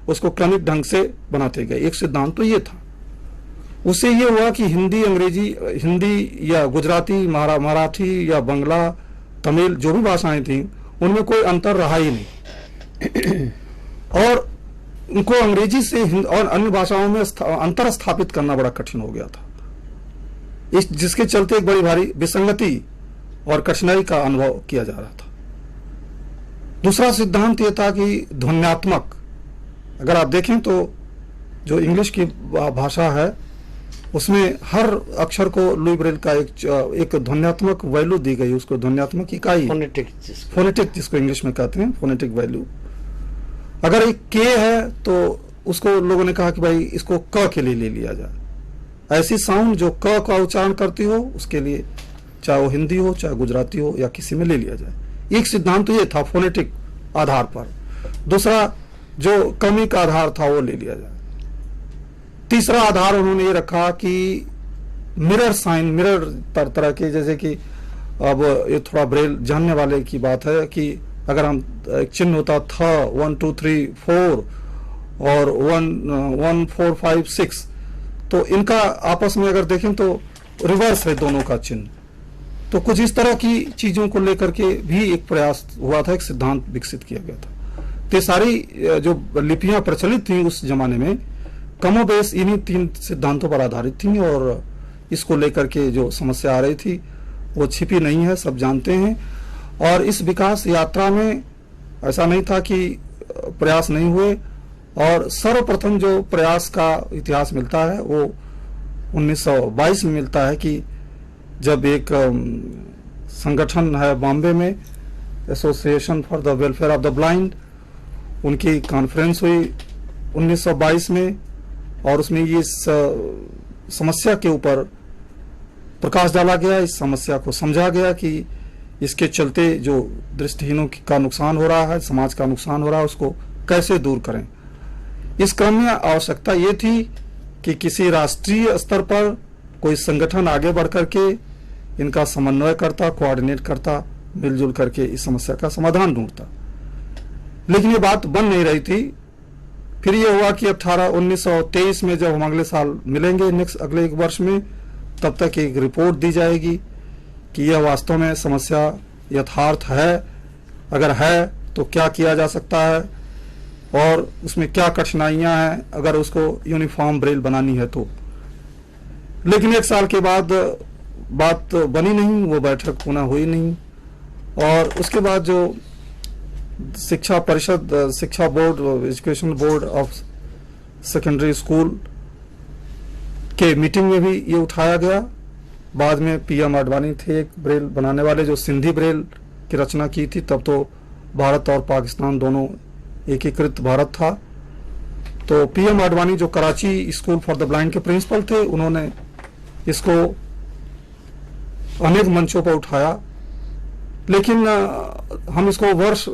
उसको क्रमिक ढंग से बनाते गए। एक सिद्धांत तो ये था। उससे ये हुआ कि हिंदी या गुजराती, मराठी या बंगला, तमिल जो भी भाषाएं थी उनमें कोई अंतर रहा ही नहीं और उनको अंग्रेजी से और अन्य भाषाओं में अंतर स्थापित करना बड़ा कठिन हो गया था, जिसके चलते एक बड़ी भारी विसंगति और कठिनाई का अनुभव किया जा रहा था। दूसरा सिद्धांत यह था कि ध्वन्यात्मक, अगर आप देखें तो जो इंग्लिश की भाषा है उसमें हर अक्षर को लुई ब्रेल का एक ध्वन्यात्मक वैल्यू दी गई, उसको ध्वन्यात्मक इकाई, फोनेटिक जिसको इंग्लिश में कहते हैं, फोनेटिक वैल्यू। अगर एक के है तो उसको लोगों ने कहा कि भाई इसको क के लिए ले लिया जाए। ऐसी साउंड जो क का उच्चारण करती हो उसके लिए, चाहे वो हिंदी हो चाहे गुजराती हो या किसी में ले लिया जाए। एक सिद्धांत तो ये था फोनेटिक आधार पर। दूसरा जो क्रमिक आधार था वो ले लिया जाए। तीसरा आधार उन्होंने ये रखा कि मिरर साइन, मिरर तरह के, जैसे कि अब ये थोड़ा ब्रेल जानने वाले की बात है कि अगर हम एक चिन्ह होता था 1 2 3 4 और 1 4 5 6, तो इनका आपस में अगर देखें तो रिवर्स है दोनों का चिन्ह। तो कुछ इस तरह की चीजों को लेकर के भी एक प्रयास हुआ था, एक सिद्धांत विकसित किया गया था। तो सारी जो लिपियां प्रचलित थी उस जमाने में कमोबेश इन्हीं 3 सिद्धांतों पर आधारित थी, और इसको लेकर के जो समस्या आ रही थी वो छिपी नहीं है, सब जानते हैं। और इस विकास यात्रा में ऐसा नहीं था कि प्रयास नहीं हुए, और सर्वप्रथम जो प्रयास का इतिहास मिलता है वो 1922 में मिलता है कि जब एक संगठन है बॉम्बे में, association for the welfare of the blind, उनकी कॉन्फ्रेंस हुई 1922 में, और उसमें ये समस्या के ऊपर प्रकाश डाला गया। इस समस्या को समझा गया कि इसके चलते जो दृष्टिहीनों का नुकसान हो रहा है, समाज का नुकसान हो रहा है, उसको कैसे दूर करें। इस क्रम में आवश्यकता ये थी कि किसी राष्ट्रीय स्तर पर कोई संगठन आगे बढ़ करके इनका समन्वय करता, कोऑर्डिनेट करता, मिलजुल करके इस समस्या का समाधान ढूंढता। लेकिन ये बात बन नहीं रही थी। फिर ये हुआ कि 1923 में जब हम अगले साल मिलेंगे, अगले एक वर्ष में, तब तक एक रिपोर्ट दी जाएगी कि यह वास्तव में समस्या यथार्थ है, अगर है तो क्या किया जा सकता है और उसमें क्या कठिनाइयां हैं अगर उसको यूनिफॉर्म ब्रेल बनानी है तो। लेकिन एक साल के बाद बात बनी नहीं, वो बैठक पुनः हुई नहीं। और उसके बाद जो शिक्षा परिषद, शिक्षा board, education board of secondary school के मीटिंग में भी ये उठाया गया। बाद में पीएम आडवाणी थे एक ब्रेल बनाने वाले, जो सिंधी ब्रेल की रचना की थी। तब तो भारत और पाकिस्तान दोनों एकीकृत भारत था। तो पीएम आडवाणी जो Karachi school for the blind के प्रिंसिपल थे, उन्होंने इसको अनेक मंचों पर उठाया। लेकिन हम इसको वर्ष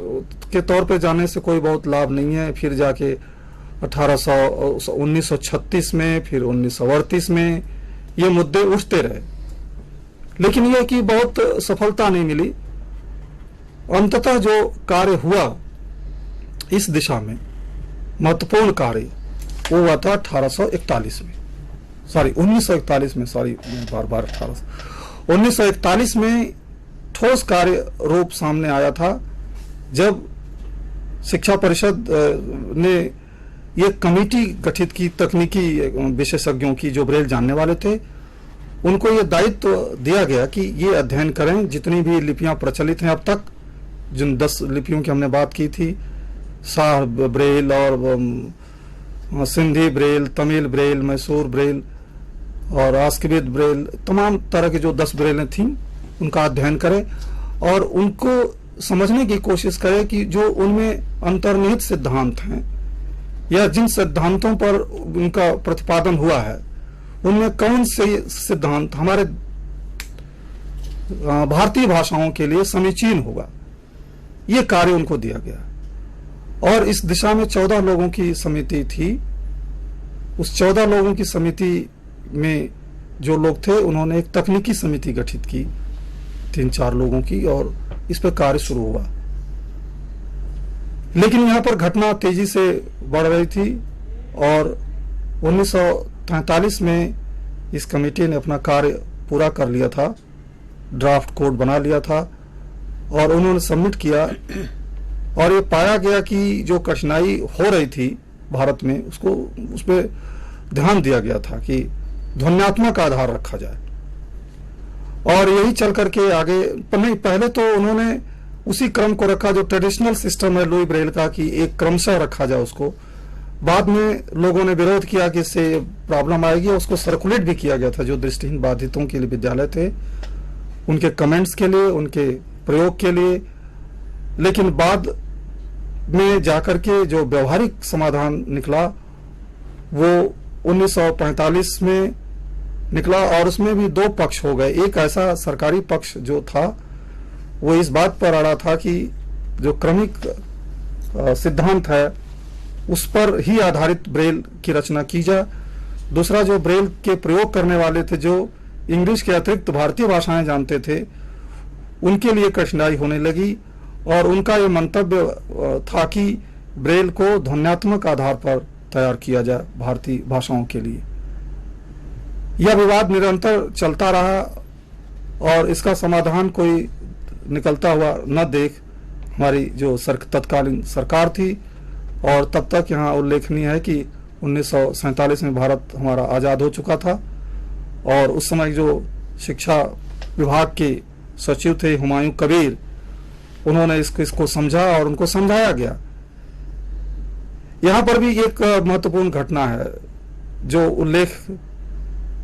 के तौर पे जाने से कोई बहुत लाभ नहीं है। फिर जाके 1936 में, फिर 1938 में ये मुद्दे उठते रहे, लेकिन यह कि बहुत सफलता नहीं मिली। अंततः जो कार्य हुआ इस दिशा में, महत्वपूर्ण कार्य, वो हुआ था 1941 में, बार 1941 में ठोस कार्य रूप सामने आया था, जब शिक्षा परिषद ने ये कमेटी गठित की, तकनीकी विशेषज्ञों की, जो ब्रेल जानने वाले थे। उनको ये दायित्व दिया गया कि ये अध्ययन करें जितनी भी लिपियां प्रचलित हैं अब तक, जिन 10 लिपियों की हमने बात की थी, शाह ब्रेल और Sindhi Braille, Tamil Braille, Mysore Braille और आस्किबिद ब्रेल, तमाम तरह की जो 10 ब्रेलें थीं, उनका अध्ययन करें और उनको समझने की कोशिश करें कि जो उनमें अंतर्निहित सिद्धांत हैं या जिन सिद्धांतों पर उनका प्रतिपादन हुआ है, उनमें कौन से सिद्धांत हमारे भारतीय भाषाओं के लिए समीचीन होगा। ये कार्य उनको दिया गया और इस दिशा में 14 लोगों की समिति थी। उस 14 लोगों की समिति में जो लोग थे, उन्होंने एक तकनीकी समिति गठित की 3-4 लोगों की, और इस पर कार्य शुरू हुआ। लेकिन यहाँ पर घटना तेजी से बढ़ रही थी और 1943 में इस कमेटी ने अपना कार्य पूरा कर लिया था, ड्राफ्ट कोड बना लिया था और उन्होंने सबमिट किया। और ये पाया गया कि जो कठिनाई हो रही थी भारत में, उसको उस पर ध्यान दिया गया था कि ध्वन्यात्मक आधार रखा जाए। और यही चल करके आगे, नहीं, पहले तो उन्होंने उसी क्रम को रखा जो ट्रेडिशनल सिस्टम है लुई ब्रेल का, कि एक क्रमशः रखा जाए उसको। बाद में लोगों ने विरोध किया कि इससे प्रॉब्लम आएगी, उसको सर्कुलेट भी किया गया था जो दृष्टिहीन बाधितों के लिए विद्यालय थे, उनके कमेंट्स के लिए, उनके प्रयोग के लिए। लेकिन बाद में जाकर के जो व्यवहारिक समाधान निकला वो 1945 में निकला और उसमें भी 2 पक्ष हो गए। एक ऐसा सरकारी पक्ष जो था वो इस बात पर अड़ा था कि जो क्रमिक सिद्धांत है उस पर ही आधारित ब्रेल की रचना की जाए। दूसरा, जो ब्रेल के प्रयोग करने वाले थे, जो इंग्लिश के अतिरिक्त भारतीय भाषाएं जानते थे, उनके लिए कठिनाई होने लगी और उनका ये मंतव्य था कि ब्रेल को ध्वन्यात्मक आधार पर तैयार किया जाए भारतीय भाषाओं के लिए। यह विवाद निरंतर चलता रहा और इसका समाधान कोई निकलता हुआ न देख हमारी जो तत्कालीन सरकार थी, और तब तक यहाँ उल्लेखनीय है कि 1947 में भारत हमारा आज़ाद हो चुका था और उस समय जो शिक्षा विभाग के सचिव थे हुमायूं कबीर, उन्होंने इसको समझा और उनको समझाया गया। यहाँ पर भी एक महत्वपूर्ण घटना है जो उल्लेख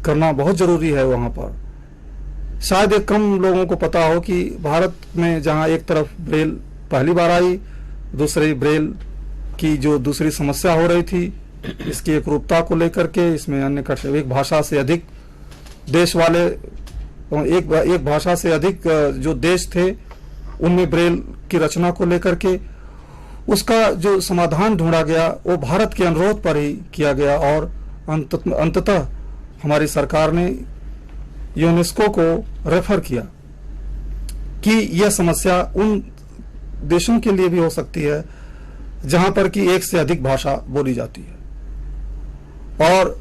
करना बहुत जरूरी है। वहां पर शायद एक कम लोगों को पता हो कि भारत में जहां एक तरफ ब्रेल पहली बार आई, दूसरी ब्रेल की जो दूसरी समस्या हो रही थी, इसकी एक रूपता को लेकर के, इसमें अन्य एक भाषा से अधिक देश वाले, एक भाषा से अधिक जो देश थे, उनमें ब्रेल की रचना को लेकर के उसका जो समाधान ढूंढा गया वो भारत के अनुरोध पर ही किया गया और अंततः हमारी सरकार ने यूनेस्को को रेफर किया कि यह समस्या उन देशों के लिए भी हो सकती है जहां पर कि एक से अधिक भाषा बोली जाती है। और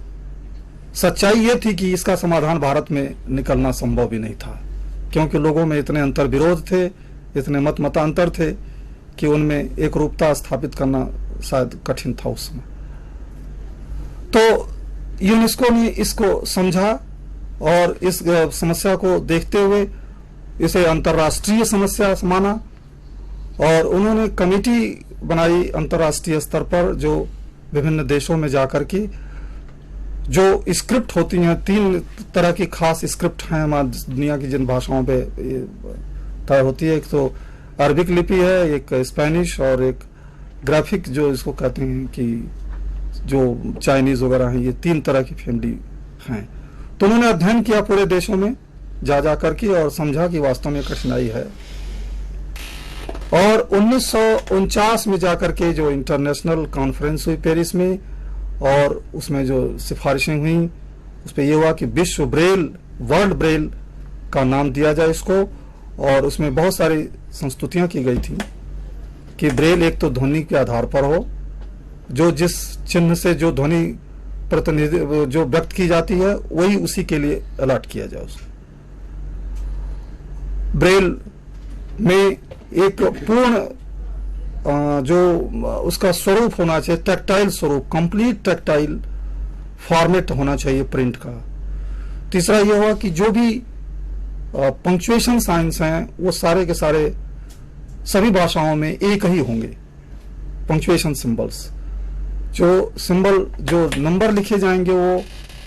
सच्चाई यह थी कि इसका समाधान भारत में निकलना संभव भी नहीं था, क्योंकि लोगों में इतने अंतर विरोध थे, इतने मतांतर थे कि उनमें एक रूपता स्थापित करना शायद कठिन था उस समय। तो यूनेस्को ने इसको समझा और इस समस्या को देखते हुए इसे अंतर्राष्ट्रीय समस्या माना और उन्होंने कमेटी बनाई अंतर्राष्ट्रीय स्तर पर, जो विभिन्न देशों में जाकर के जो स्क्रिप्ट होती हैं, 3 तरह की खास स्क्रिप्ट हैं हमारी दुनिया की जिन भाषाओं पे तय होती है। एक तो अरबिक लिपि है, एक स्पेनिश और एक ग्राफिक जो इसको कहते हैं कि जो चाइनीज वगैरह हैं, ये 3 तरह की फैमिली हैं। तो उन्होंने अध्ययन किया पूरे देशों में जा करके और समझा कि वास्तव में कठिनाई है। और 1949 में जाकर के जो इंटरनेशनल कॉन्फ्रेंस हुई पेरिस में, और उसमें जो सिफारिशें हुई उस पर यह हुआ कि विश्व ब्रेल, वर्ल्ड ब्रेल का नाम दिया जाए इसको। और उसमें बहुत सारी संस्तुतियां की गई थी कि ब्रेल एक तो ध्वनि के आधार पर हो, जो जिस चिन्ह से जो ध्वनि प्रतिनिधि जो व्यक्त की जाती है वही उसी के लिए अलॉट किया जाए उसको। ब्रेल में एक पूर्ण जो उसका स्वरूप होना चाहिए, टैक्टाइल स्वरूप, कंप्लीट टैक्टाइल फॉर्मेट होना चाहिए प्रिंट का। तीसरा यह हुआ कि जो भी पंक्चुएशन साइंस हैं वो सारे के सारे सभी भाषाओं में एक ही होंगे। पंक्चुएशन सिंबल्स, जो सिंबल जो नंबर लिखे जाएंगे वो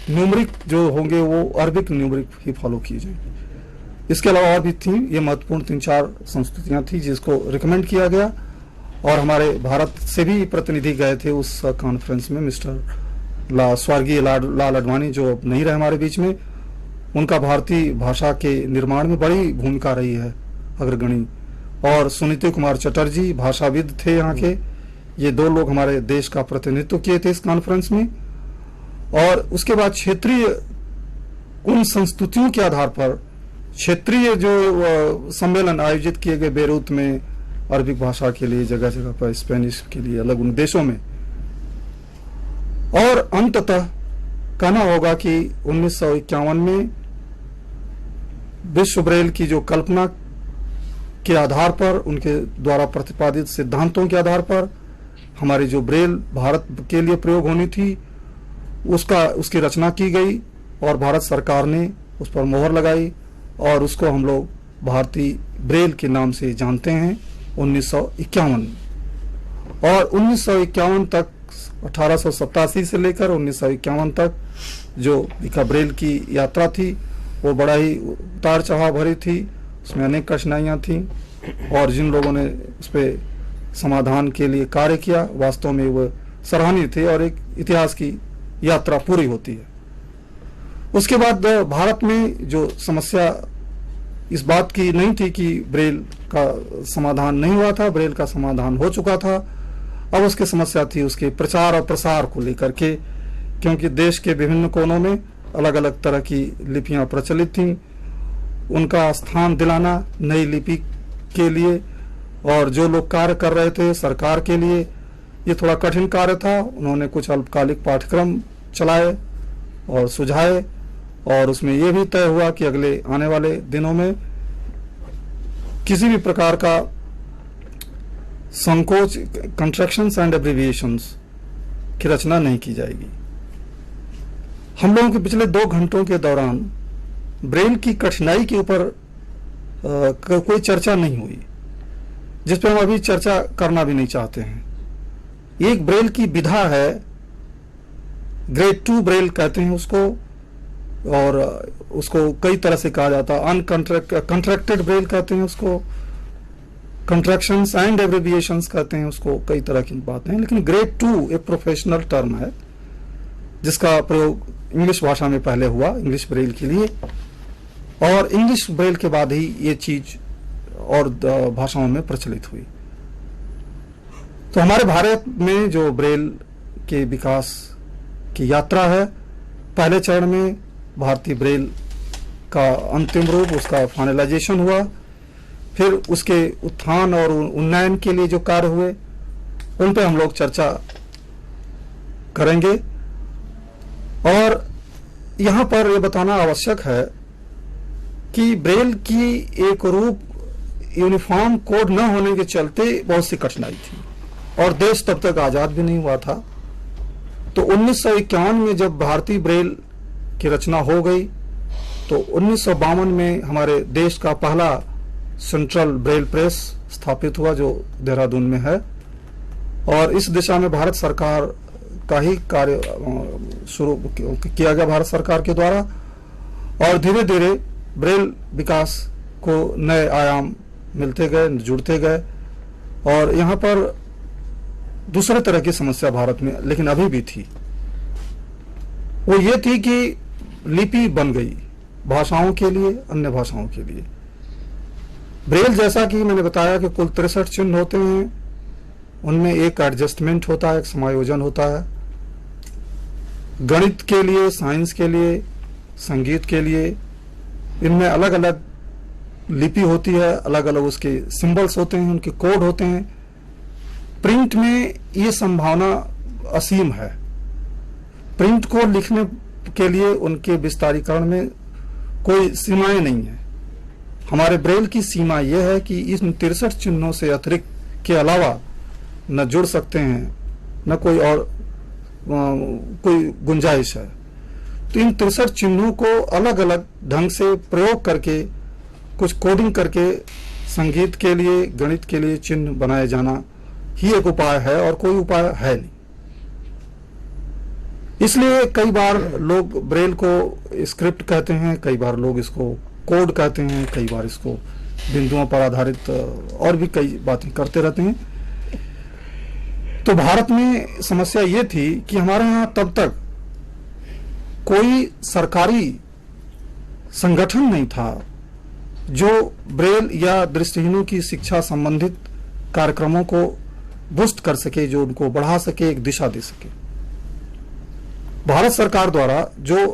न्यूमरिक जो होंगे वो अरबिक न्यूमरिक ही फॉलो किए जाएंगे। इसके अलावा और भी थी, ये महत्वपूर्ण 3-4 संस्तुतियां थी जिसको रिकमेंड किया गया। और हमारे भारत से भी प्रतिनिधि गए थे उस कॉन्फ्रेंस में। मिस्टर स्वर्गीय लाल आडवाणी जो अब नहीं रहे हमारे बीच में, उनका भारतीय भाषा के निर्माण में बड़ी भूमिका रही है, अग्रगणी। और सुनीति कुमार चटर्जी भाषाविद थे यहाँ के, ये 2 लोग हमारे देश का प्रतिनिधित्व किए थे इस कॉन्फ्रेंस में। और उसके बाद क्षेत्रीय उन संस्तुतियों के आधार पर क्षेत्रीय जो सम्मेलन आयोजित किए गए बेरूत में अरबिक भाषा के लिए, जगह जगह पर स्पेनिश के लिए अलग उन देशों में। और अंततः कहना होगा कि 1951 में विश्व ब्रेल की जो कल्पना के आधार पर, उनके द्वारा प्रतिपादित सिद्धांतों के आधार पर हमारी जो ब्रेल भारत के लिए प्रयोग होनी थी उसकी रचना की गई और भारत सरकार ने उस पर मोहर लगाई और उसको हम लोग भारतीय ब्रेल के नाम से जानते हैं 1951। और 1951 तक 1887 से लेकर 1951 तक जो विका ब्रेल की यात्रा थी वो बड़ा ही उतार चढ़ाव भरी थी, उसमें अनेक कठिनाइयां थीं। और जिन लोगों ने उस पर समाधान के लिए कार्य किया वास्तव में वो सराहनीय थे और एक इतिहास की यात्रा पूरी होती है। उसके बाद भारत में जो समस्या इस बात की नहीं थी कि ब्रेल का समाधान नहीं हुआ था, ब्रेल का समाधान हो चुका था। अब उसकी समस्या थी उसके प्रचार और प्रसार को लेकर के, क्योंकि देश के विभिन्न कोनों में अलग अलग तरह की लिपियां प्रचलित थीं, उनका स्थान दिलाना नई लिपि के लिए और जो लोग कार्य कर रहे थे सरकार के लिए ये थोड़ा कठिन कार्य था। उन्होंने कुछ अल्पकालिक पाठ्यक्रम चलाए और सुझाए और उसमें यह भी तय हुआ कि अगले आने वाले दिनों में किसी भी प्रकार का संकोच, कंट्रैक्शंस एंड एब्रिविएशंस की रचना नहीं की जाएगी। हम लोगों के पिछले 2 घंटों के दौरान ब्रेल की कठिनाई के ऊपर कोई चर्चा नहीं हुई, जिस पर हम अभी चर्चा करना भी नहीं चाहते हैं। एक ब्रेल की विधा है, ग्रेड 2 ब्रेल कहते हैं उसको, और उसको कई तरह से कहा जाता है। अनकंट्रैक्टेड ब्रेल कहते हैं उसको, कंट्रैक्शंस एंड एब्रिविएशंस कहते हैं उसको, कई तरह की बातें हैं। लेकिन ग्रेड 2 एक प्रोफेशनल टर्म है जिसका प्रयोग इंग्लिश भाषा में पहले हुआ, इंग्लिश ब्रेल के लिए, और इंग्लिश ब्रेल के बाद ही ये चीज और भाषाओं में प्रचलित हुई। तो हमारे भारत में जो ब्रेल के विकास की यात्रा है, पहले चरण में भारतीय ब्रेल का अंतिम रूप, उसका फाइनलाइजेशन हुआ, फिर उसके उत्थान और उन्नयन के लिए जो कार्य हुए उन पर हम लोग चर्चा करेंगे। और यहाँ पर यह बताना आवश्यक है कि ब्रेल की एक रूप यूनिफॉर्म कोड न होने के चलते बहुत सी कठिनाई थी और देश तब तक आजाद भी नहीं हुआ था। तो 1951 में जब भारतीय ब्रेल की रचना हो गई तो 1952 में हमारे देश का पहला सेंट्रल ब्रेल प्रेस स्थापित हुआ जो देहरादून में है, और इस दिशा में भारत सरकार का ही कार्य शुरू किया गया भारत सरकार के द्वारा, और धीरे धीरे ब्रेल विकास को नए आयाम मिलते गए, जुड़ते गए। और यहाँ पर दूसरे तरह की समस्या भारत में लेकिन अभी भी थी, वो ये थी कि लिपि बन गई भाषाओं के लिए, अन्य भाषाओं के लिए। ब्रेल जैसा कि मैंने बताया कि कुल 63 चिन्ह होते हैं, उनमें एक एडजस्टमेंट होता है, एक समायोजन होता है। गणित के लिए, साइंस के लिए, संगीत के लिए इनमें अलग अलग लिपि होती है, अलग अलग उसके सिंबल्स होते हैं, उनके कोड होते हैं। प्रिंट में ये संभावना असीम है। प्रिंट को लिखने के लिए उनके विस्तारीकरण में कोई सीमाएं नहीं है। हमारे ब्रेल की सीमा यह है कि इन 63 चिन्हों से अतिरिक्त के अलावा न जुड़ सकते हैं, न कोई और कोई गुंजाइश है। तो इन 63 चिन्हों को अलग अलग ढंग से प्रयोग करके, कुछ कोडिंग करके संगीत के लिए, गणित के लिए चिन्ह बनाए जाना ही एक उपाय है, और कोई उपाय है नहीं। इसलिए कई बार लोग ब्रेल को स्क्रिप्ट कहते हैं, कई बार लोग इसको कोड कहते हैं, कई बार इसको बिंदुओं पर आधारित और भी कई बातें करते रहते हैं। तो भारत में समस्या ये थी कि हमारे यहाँ तब तक कोई सरकारी संगठन नहीं था जो ब्रेल या दृष्टिहीनों की शिक्षा संबंधित कार्यक्रमों को बूस्ट कर सके, जो उनको बढ़ा सके, एक दिशा दे सके। भारत सरकार द्वारा जो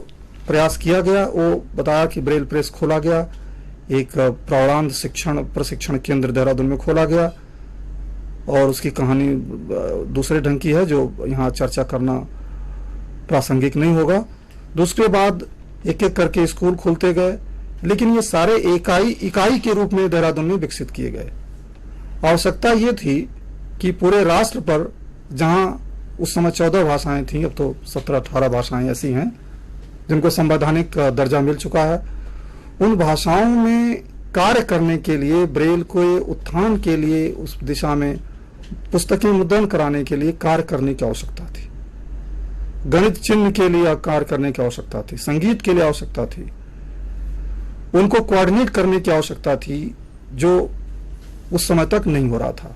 प्रयास किया गया वो बताया कि ब्रेल प्रेस खोला गया, एक प्रौढ़ांध शिक्षण प्रशिक्षण केंद्र देहरादून में खोला गया, और उसकी कहानी दूसरे ढंग की है जो यहाँ चर्चा करना प्रासंगिक नहीं होगा। दूसरे बाद एक एक करके स्कूल खुलते गए, लेकिन ये सारे इकाई के रूप में देहरादून में विकसित किए गए। आवश्यकता ये थी कि पूरे राष्ट्र पर, जहाँ उस समय 14 भाषाएं थीं, अब तो 17-18 भाषाएं ऐसी हैं जिनको संवैधानिक दर्जा मिल चुका है, उन भाषाओं में कार्य करने के लिए, ब्रेल को उत्थान के लिए, उस दिशा में पुस्तकें मुद्रण कराने के लिए कार्य करने की आवश्यकता थी। गणित चिन्ह के लिए कार्य करने की आवश्यकता थी, संगीत के लिए आवश्यकता थी, उनको कोऑर्डिनेट करने की आवश्यकता थी, जो उस समय तक नहीं हो रहा था।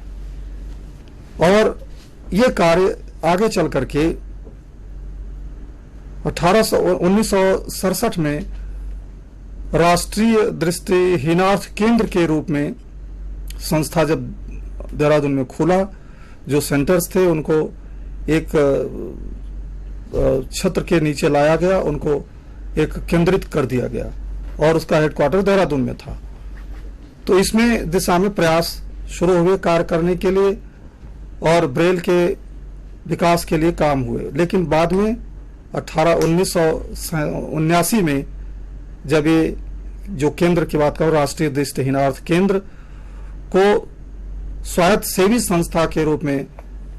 और ये कार्य आगे चल करके 1967 में राष्ट्रीय दृष्टिहीनार्थ केंद्र के रूप में संस्था जब देहरादून में खुला, जो सेंटर्स थे उनको एक छत्र के नीचे लाया गया, उनको एक केंद्रित कर दिया गया, और उसका हेडक्वार्टर देहरादून में था। तो इसमें दिशा में प्रयास शुरू हुए कार्य करने के लिए, और ब्रेल के विकास के लिए काम हुए। लेकिन बाद में 1979 में जब ये जो केंद्र की बात करूं, राष्ट्रीय दृष्टिहीनार्थ केंद्र को स्वायत्त सेवी संस्था के रूप में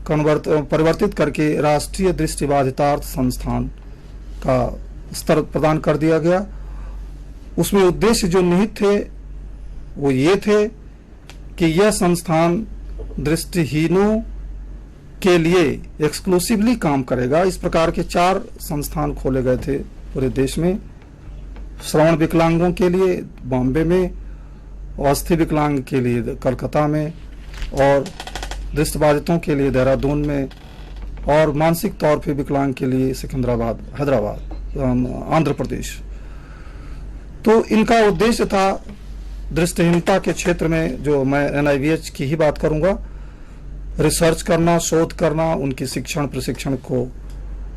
परिवर्तित करके राष्ट्रीय दृष्टिबाधितार्थ संस्थान का स्तर प्रदान कर दिया गया। उसमें उद्देश्य जो निहित थे वो ये थे कि यह संस्थान दृष्टिहीनों के लिए एक्सक्लूसिवली काम करेगा। इस प्रकार के 4 संस्थान खोले गए थे पूरे देश में। श्रवण विकलांगों के लिए बॉम्बे में, अस्थि विकलांग के लिए कलकत्ता में, और दृष्टिबाधितों के लिए देहरादून में, और मानसिक तौर पर विकलांग के लिए सिकंदराबाद, हैदराबाद, आंध्र प्रदेश। तो इनका उद्देश्य था दृष्टिहीनता के क्षेत्र में, जो मैं NIVH की ही बात करूंगा, रिसर्च करना, शोध करना, उनकी शिक्षण प्रशिक्षण को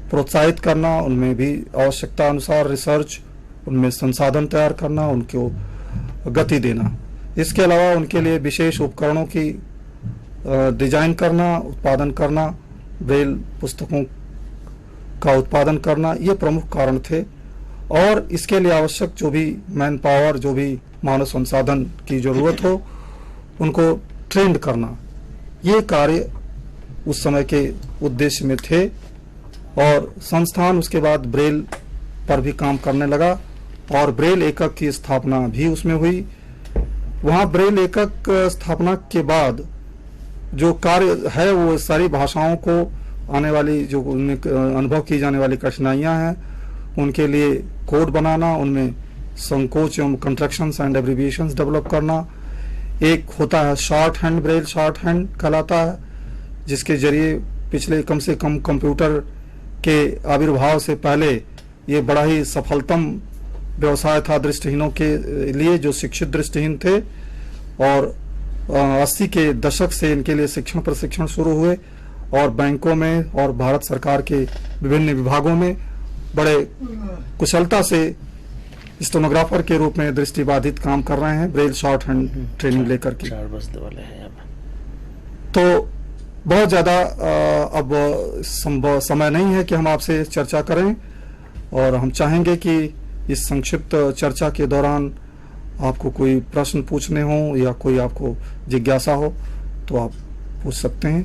प्रोत्साहित करना, उनमें भी आवश्यकता अनुसार रिसर्च, उनमें संसाधन तैयार करना, उनको गति देना। इसके अलावा उनके लिए विशेष उपकरणों की डिजाइन करना, उत्पादन करना, ब्रेल पुस्तकों का उत्पादन करना, ये प्रमुख कारण थे। और इसके लिए आवश्यक जो भी मैन पावर, जो भी मानव संसाधन की जरूरत हो, उनको ट्रेंड करना, ये कार्य उस समय के उद्देश्य में थे। और संस्थान उसके बाद ब्रेल पर भी काम करने लगा, और ब्रेल एकक की स्थापना भी उसमें हुई। वहाँ ब्रेल एकक स्थापना के बाद जो कार्य है वो सारी भाषाओं को आने वाली जो उनमें अनुभव की जाने वाली कठिनाइयाँ हैं उनके लिए कोड बनाना, उनमें संकोच एवं कंट्रैक्शंस एंड एब्रिविएशंस डेवलप करना। एक होता है short hand, Braille short hand कहलाता है, जिसके जरिए पिछले कम से कम कंप्यूटर के आविर्भाव से पहले ये बड़ा ही सफलतम व्यवसाय था दृष्टिहीनों के लिए जो शिक्षित दृष्टिहीन थे। और 80 के दशक से इनके लिए शिक्षण प्रशिक्षण शुरू हुए और बैंकों में और भारत सरकार के विभिन्न विभागों में बड़े कुशलता से स्टेनोग्राफर के रूप में दृष्टिबाधित काम कर रहे हैं ब्रेल शॉर्ट हैंड ट्रेनिंग लेकर के। वाले हैं अब। तो बहुत ज़्यादा अब समय नहीं है कि हम आपसे चर्चा करें, और हम चाहेंगे कि इस संक्षिप्त चर्चा के दौरान आपको कोई प्रश्न पूछने हो या कोई आपको जिज्ञासा हो तो आप पूछ सकते हैं।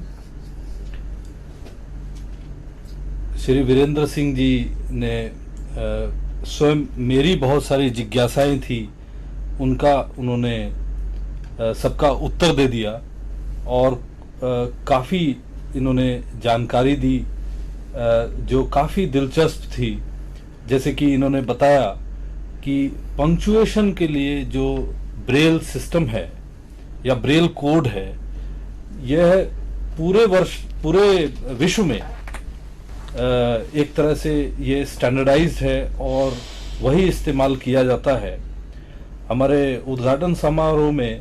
श्री वीरेंद्र सिंह जी ने स्वयं मेरी बहुत सारी जिज्ञासाएं थी, उनका उन्होंने सबका उत्तर दे दिया और काफ़ी इन्होंने जानकारी दी जो काफ़ी दिलचस्प थी। जैसे कि इन्होंने बताया कि पंक्चुएशन के लिए जो ब्रेल सिस्टम है या ब्रेल कोड है, यह पूरे विश्व में एक तरह से ये स्टैंडर्डाइज्ड है और वही इस्तेमाल किया जाता है। हमारे उद्घाटन समारोह में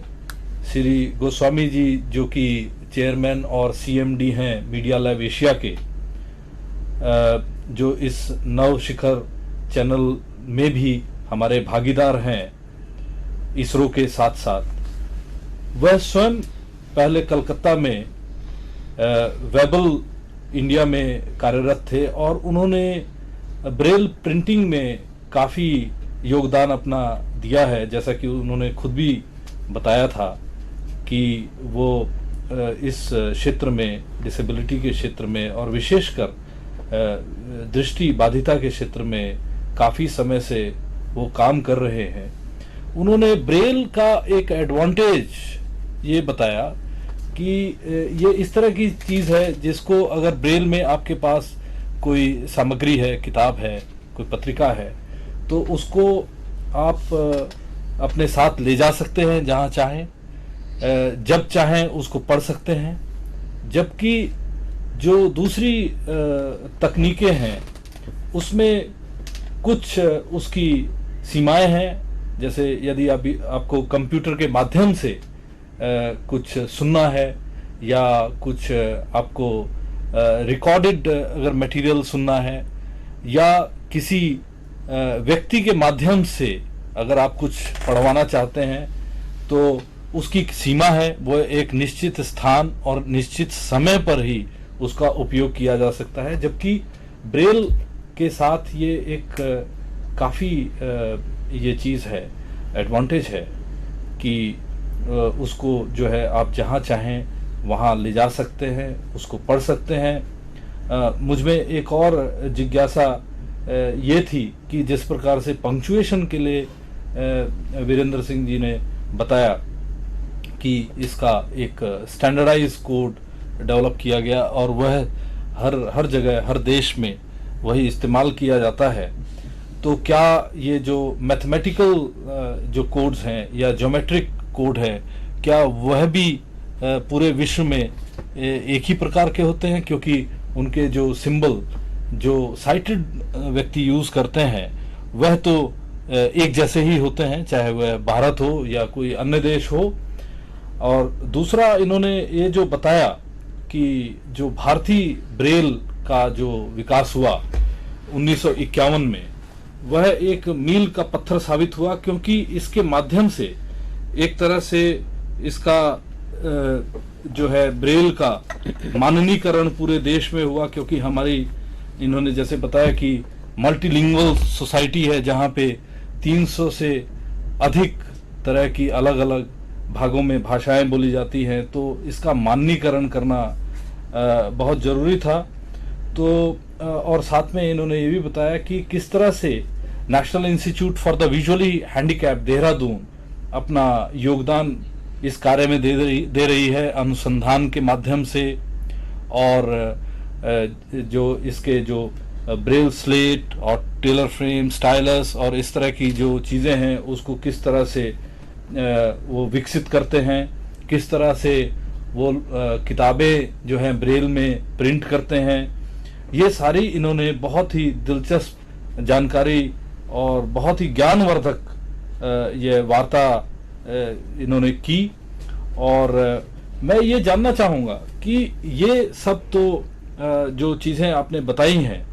श्री गोस्वामी जी जो कि चेयरमैन और सीएमडी हैं मीडिया लैब एशिया के, जो इस नव शिखर चैनल में भी हमारे भागीदार हैं इसरो के साथ साथ, वह स्वयं पहले कलकत्ता में वेबल इंडिया में कार्यरत थे और उन्होंने ब्रेल प्रिंटिंग में काफ़ी योगदान अपना दिया है। जैसा कि उन्होंने खुद भी बताया था कि वो इस क्षेत्र में, डिसेबिलिटी के क्षेत्र में और विशेषकर दृष्टि बाधिता के क्षेत्र में काफ़ी समय से वो काम कर रहे हैं। उन्होंने ब्रेल का एक एडवांटेज ये बताया कि ये इस तरह की चीज़ है जिसको अगर ब्रेल में आपके पास कोई सामग्री है, किताब है, कोई पत्रिका है, तो उसको आप अपने साथ ले जा सकते हैं जहाँ चाहें, जब चाहें उसको पढ़ सकते हैं। जबकि जो दूसरी तकनीकें हैं उसमें कुछ उसकी सीमाएं हैं। जैसे यदि आपको कंप्यूटर के माध्यम से कुछ सुनना है या कुछ आपको रिकॉर्डेड अगर मटेरियल सुनना है या किसी व्यक्ति के माध्यम से अगर आप कुछ पढ़वाना चाहते हैं तो उसकी सीमा है, वो एक निश्चित स्थान और निश्चित समय पर ही उसका उपयोग किया जा सकता है। जबकि ब्रेल के साथ ये एक काफ़ी ये चीज़ है, एडवांटेज है कि उसको जो है आप जहाँ चाहें वहाँ ले जा सकते हैं, उसको पढ़ सकते हैं। मुझ में एक और जिज्ञासा ये थी कि जिस प्रकार से पंक्चुएशन के लिए वीरेंद्र सिंह जी ने बताया कि इसका एक स्टैंडर्डाइज कोड डेवलप किया गया और वह हर जगह, हर देश में वही इस्तेमाल किया जाता है, तो क्या ये जो मैथमेटिकल जो कोड्स हैं या ज्योमेट्रिक कोड है, क्या वह भी पूरे विश्व में एक ही प्रकार के होते हैं? क्योंकि उनके जो सिंबल जो साइटेड व्यक्ति यूज करते हैं वह तो एक जैसे ही होते हैं, चाहे वह भारत हो या कोई अन्य देश हो। और दूसरा इन्होंने ये जो बताया कि जो भारतीय ब्रेल का जो विकास हुआ 1951 में, वह एक मील का पत्थर साबित हुआ, क्योंकि इसके माध्यम से एक तरह से इसका जो है ब्रेल का माननीकरण पूरे देश में हुआ। क्योंकि हमारी, इन्होंने जैसे बताया कि मल्टीलिंगुअल सोसाइटी है जहाँ पे 300 से अधिक तरह की अलग अलग भागों में भाषाएं बोली जाती हैं, तो इसका माननीकरण करना बहुत ज़रूरी था। तो और साथ में इन्होंने ये भी बताया कि किस तरह से national institute for the visually handicap Dehradun अपना योगदान इस कार्य में दे रही है अनुसंधान के माध्यम से, और जो इसके जो ब्रेल स्लेट और टेलर फ्रेम, स्टाइलस और इस तरह की जो चीज़ें हैं उसको किस तरह से वो विकसित करते हैं, किस तरह से वो किताबें जो हैं ब्रेल में प्रिंट करते हैं, ये सारी इन्होंने बहुत ही दिलचस्प जानकारी और बहुत ही ज्ञानवर्धक ये वार्ता इन्होंने की। और मैं ये जानना चाहूँगा कि ये सब तो जो चीज़ें आपने बताई हैं,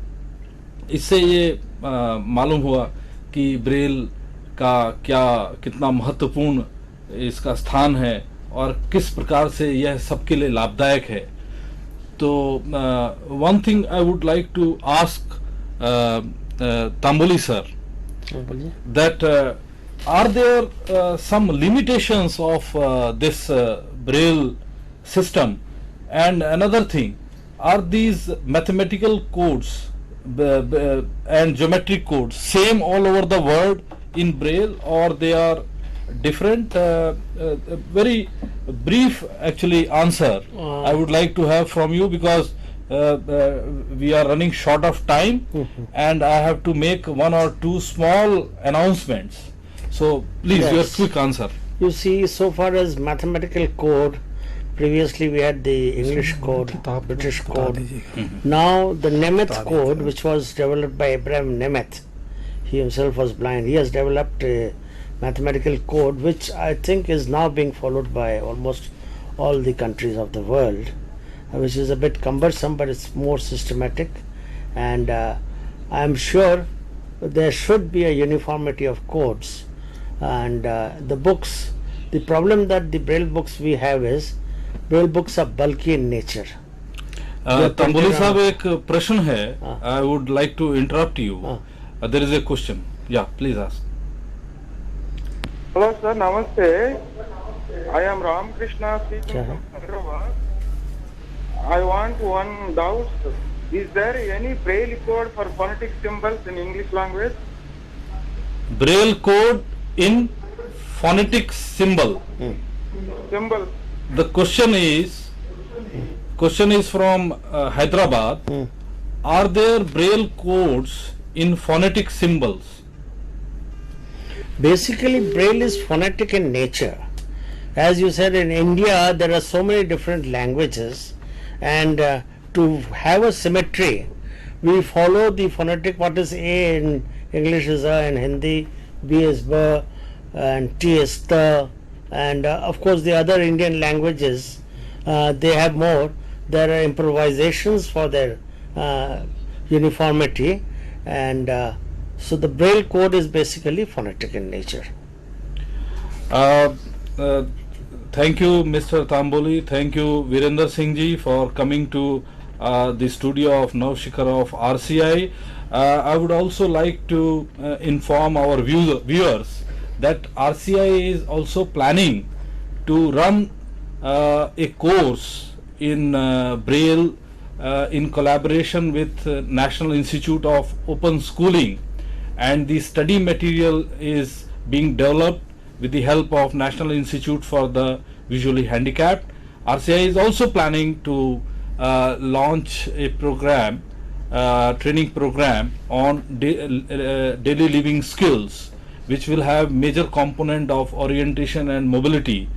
इससे ये मालूम हुआ कि ब्रेल का कितना महत्वपूर्ण इसका स्थान है और किस प्रकार से यह सबके लिए लाभदायक है। तो one thing I would like to ask Tamboli sir, that are there some limitations of this Braille system? And another thing, are these mathematical codes and geometric codes same all over the world in Braille, or they are different? Very brief actually answer I would like to have from you, because we are running short of time and I have to make one or two small announcements. So please, Yes. your quick answer. You see, so far as mathematical code, previously we had the English code, British code. Now the Nemeth code, which was developed by Abraham Nemeth, he himself was blind. He has developed a mathematical code which I think is now being followed by almost all the countries of the world, which is a bit cumbersome, but it's more systematic, and I'm sure there should be a uniformity of codes. And the books, the problem that the Braille books we have is, Braille books are bulky in nature. Tamboli साहब, एक प्रश्न है. I would like to interrupt you. There is a question. Yeah, please ask. Hello sir, namaste. I am Ram Krishna speaking from Hyderabad. I want one doubt. Is there any Braille code for phonetic symbols in English language? Braille code in phonetic symbol. Symbol. The question is from Hyderabad. Are there Braille codes in phonetic symbols? Basically, Braille is phonetic in nature. As you said, in India there are so many different languages, and to have a symmetry, we follow the phonetic. What is A in English is A, in Hindi B is B, and T is T, and of course the other Indian languages they have more. There are improvisations for their uniformity, and so the Braille code is basically phonetic in nature. Thank you, Mr. Tamboli. Thank you, Virender Singh ji, for coming to the studio of Navshikar of RCI. I would also like to inform our viewers that RCI is also planning to run a course in Braille in collaboration with National Institute of Open Schooling, and the study material is being developed with the help of National Institute for the Visually Handicapped. RCI is also planning to launch a program, training program on daily living skills, which will have major component of orientation and mobility.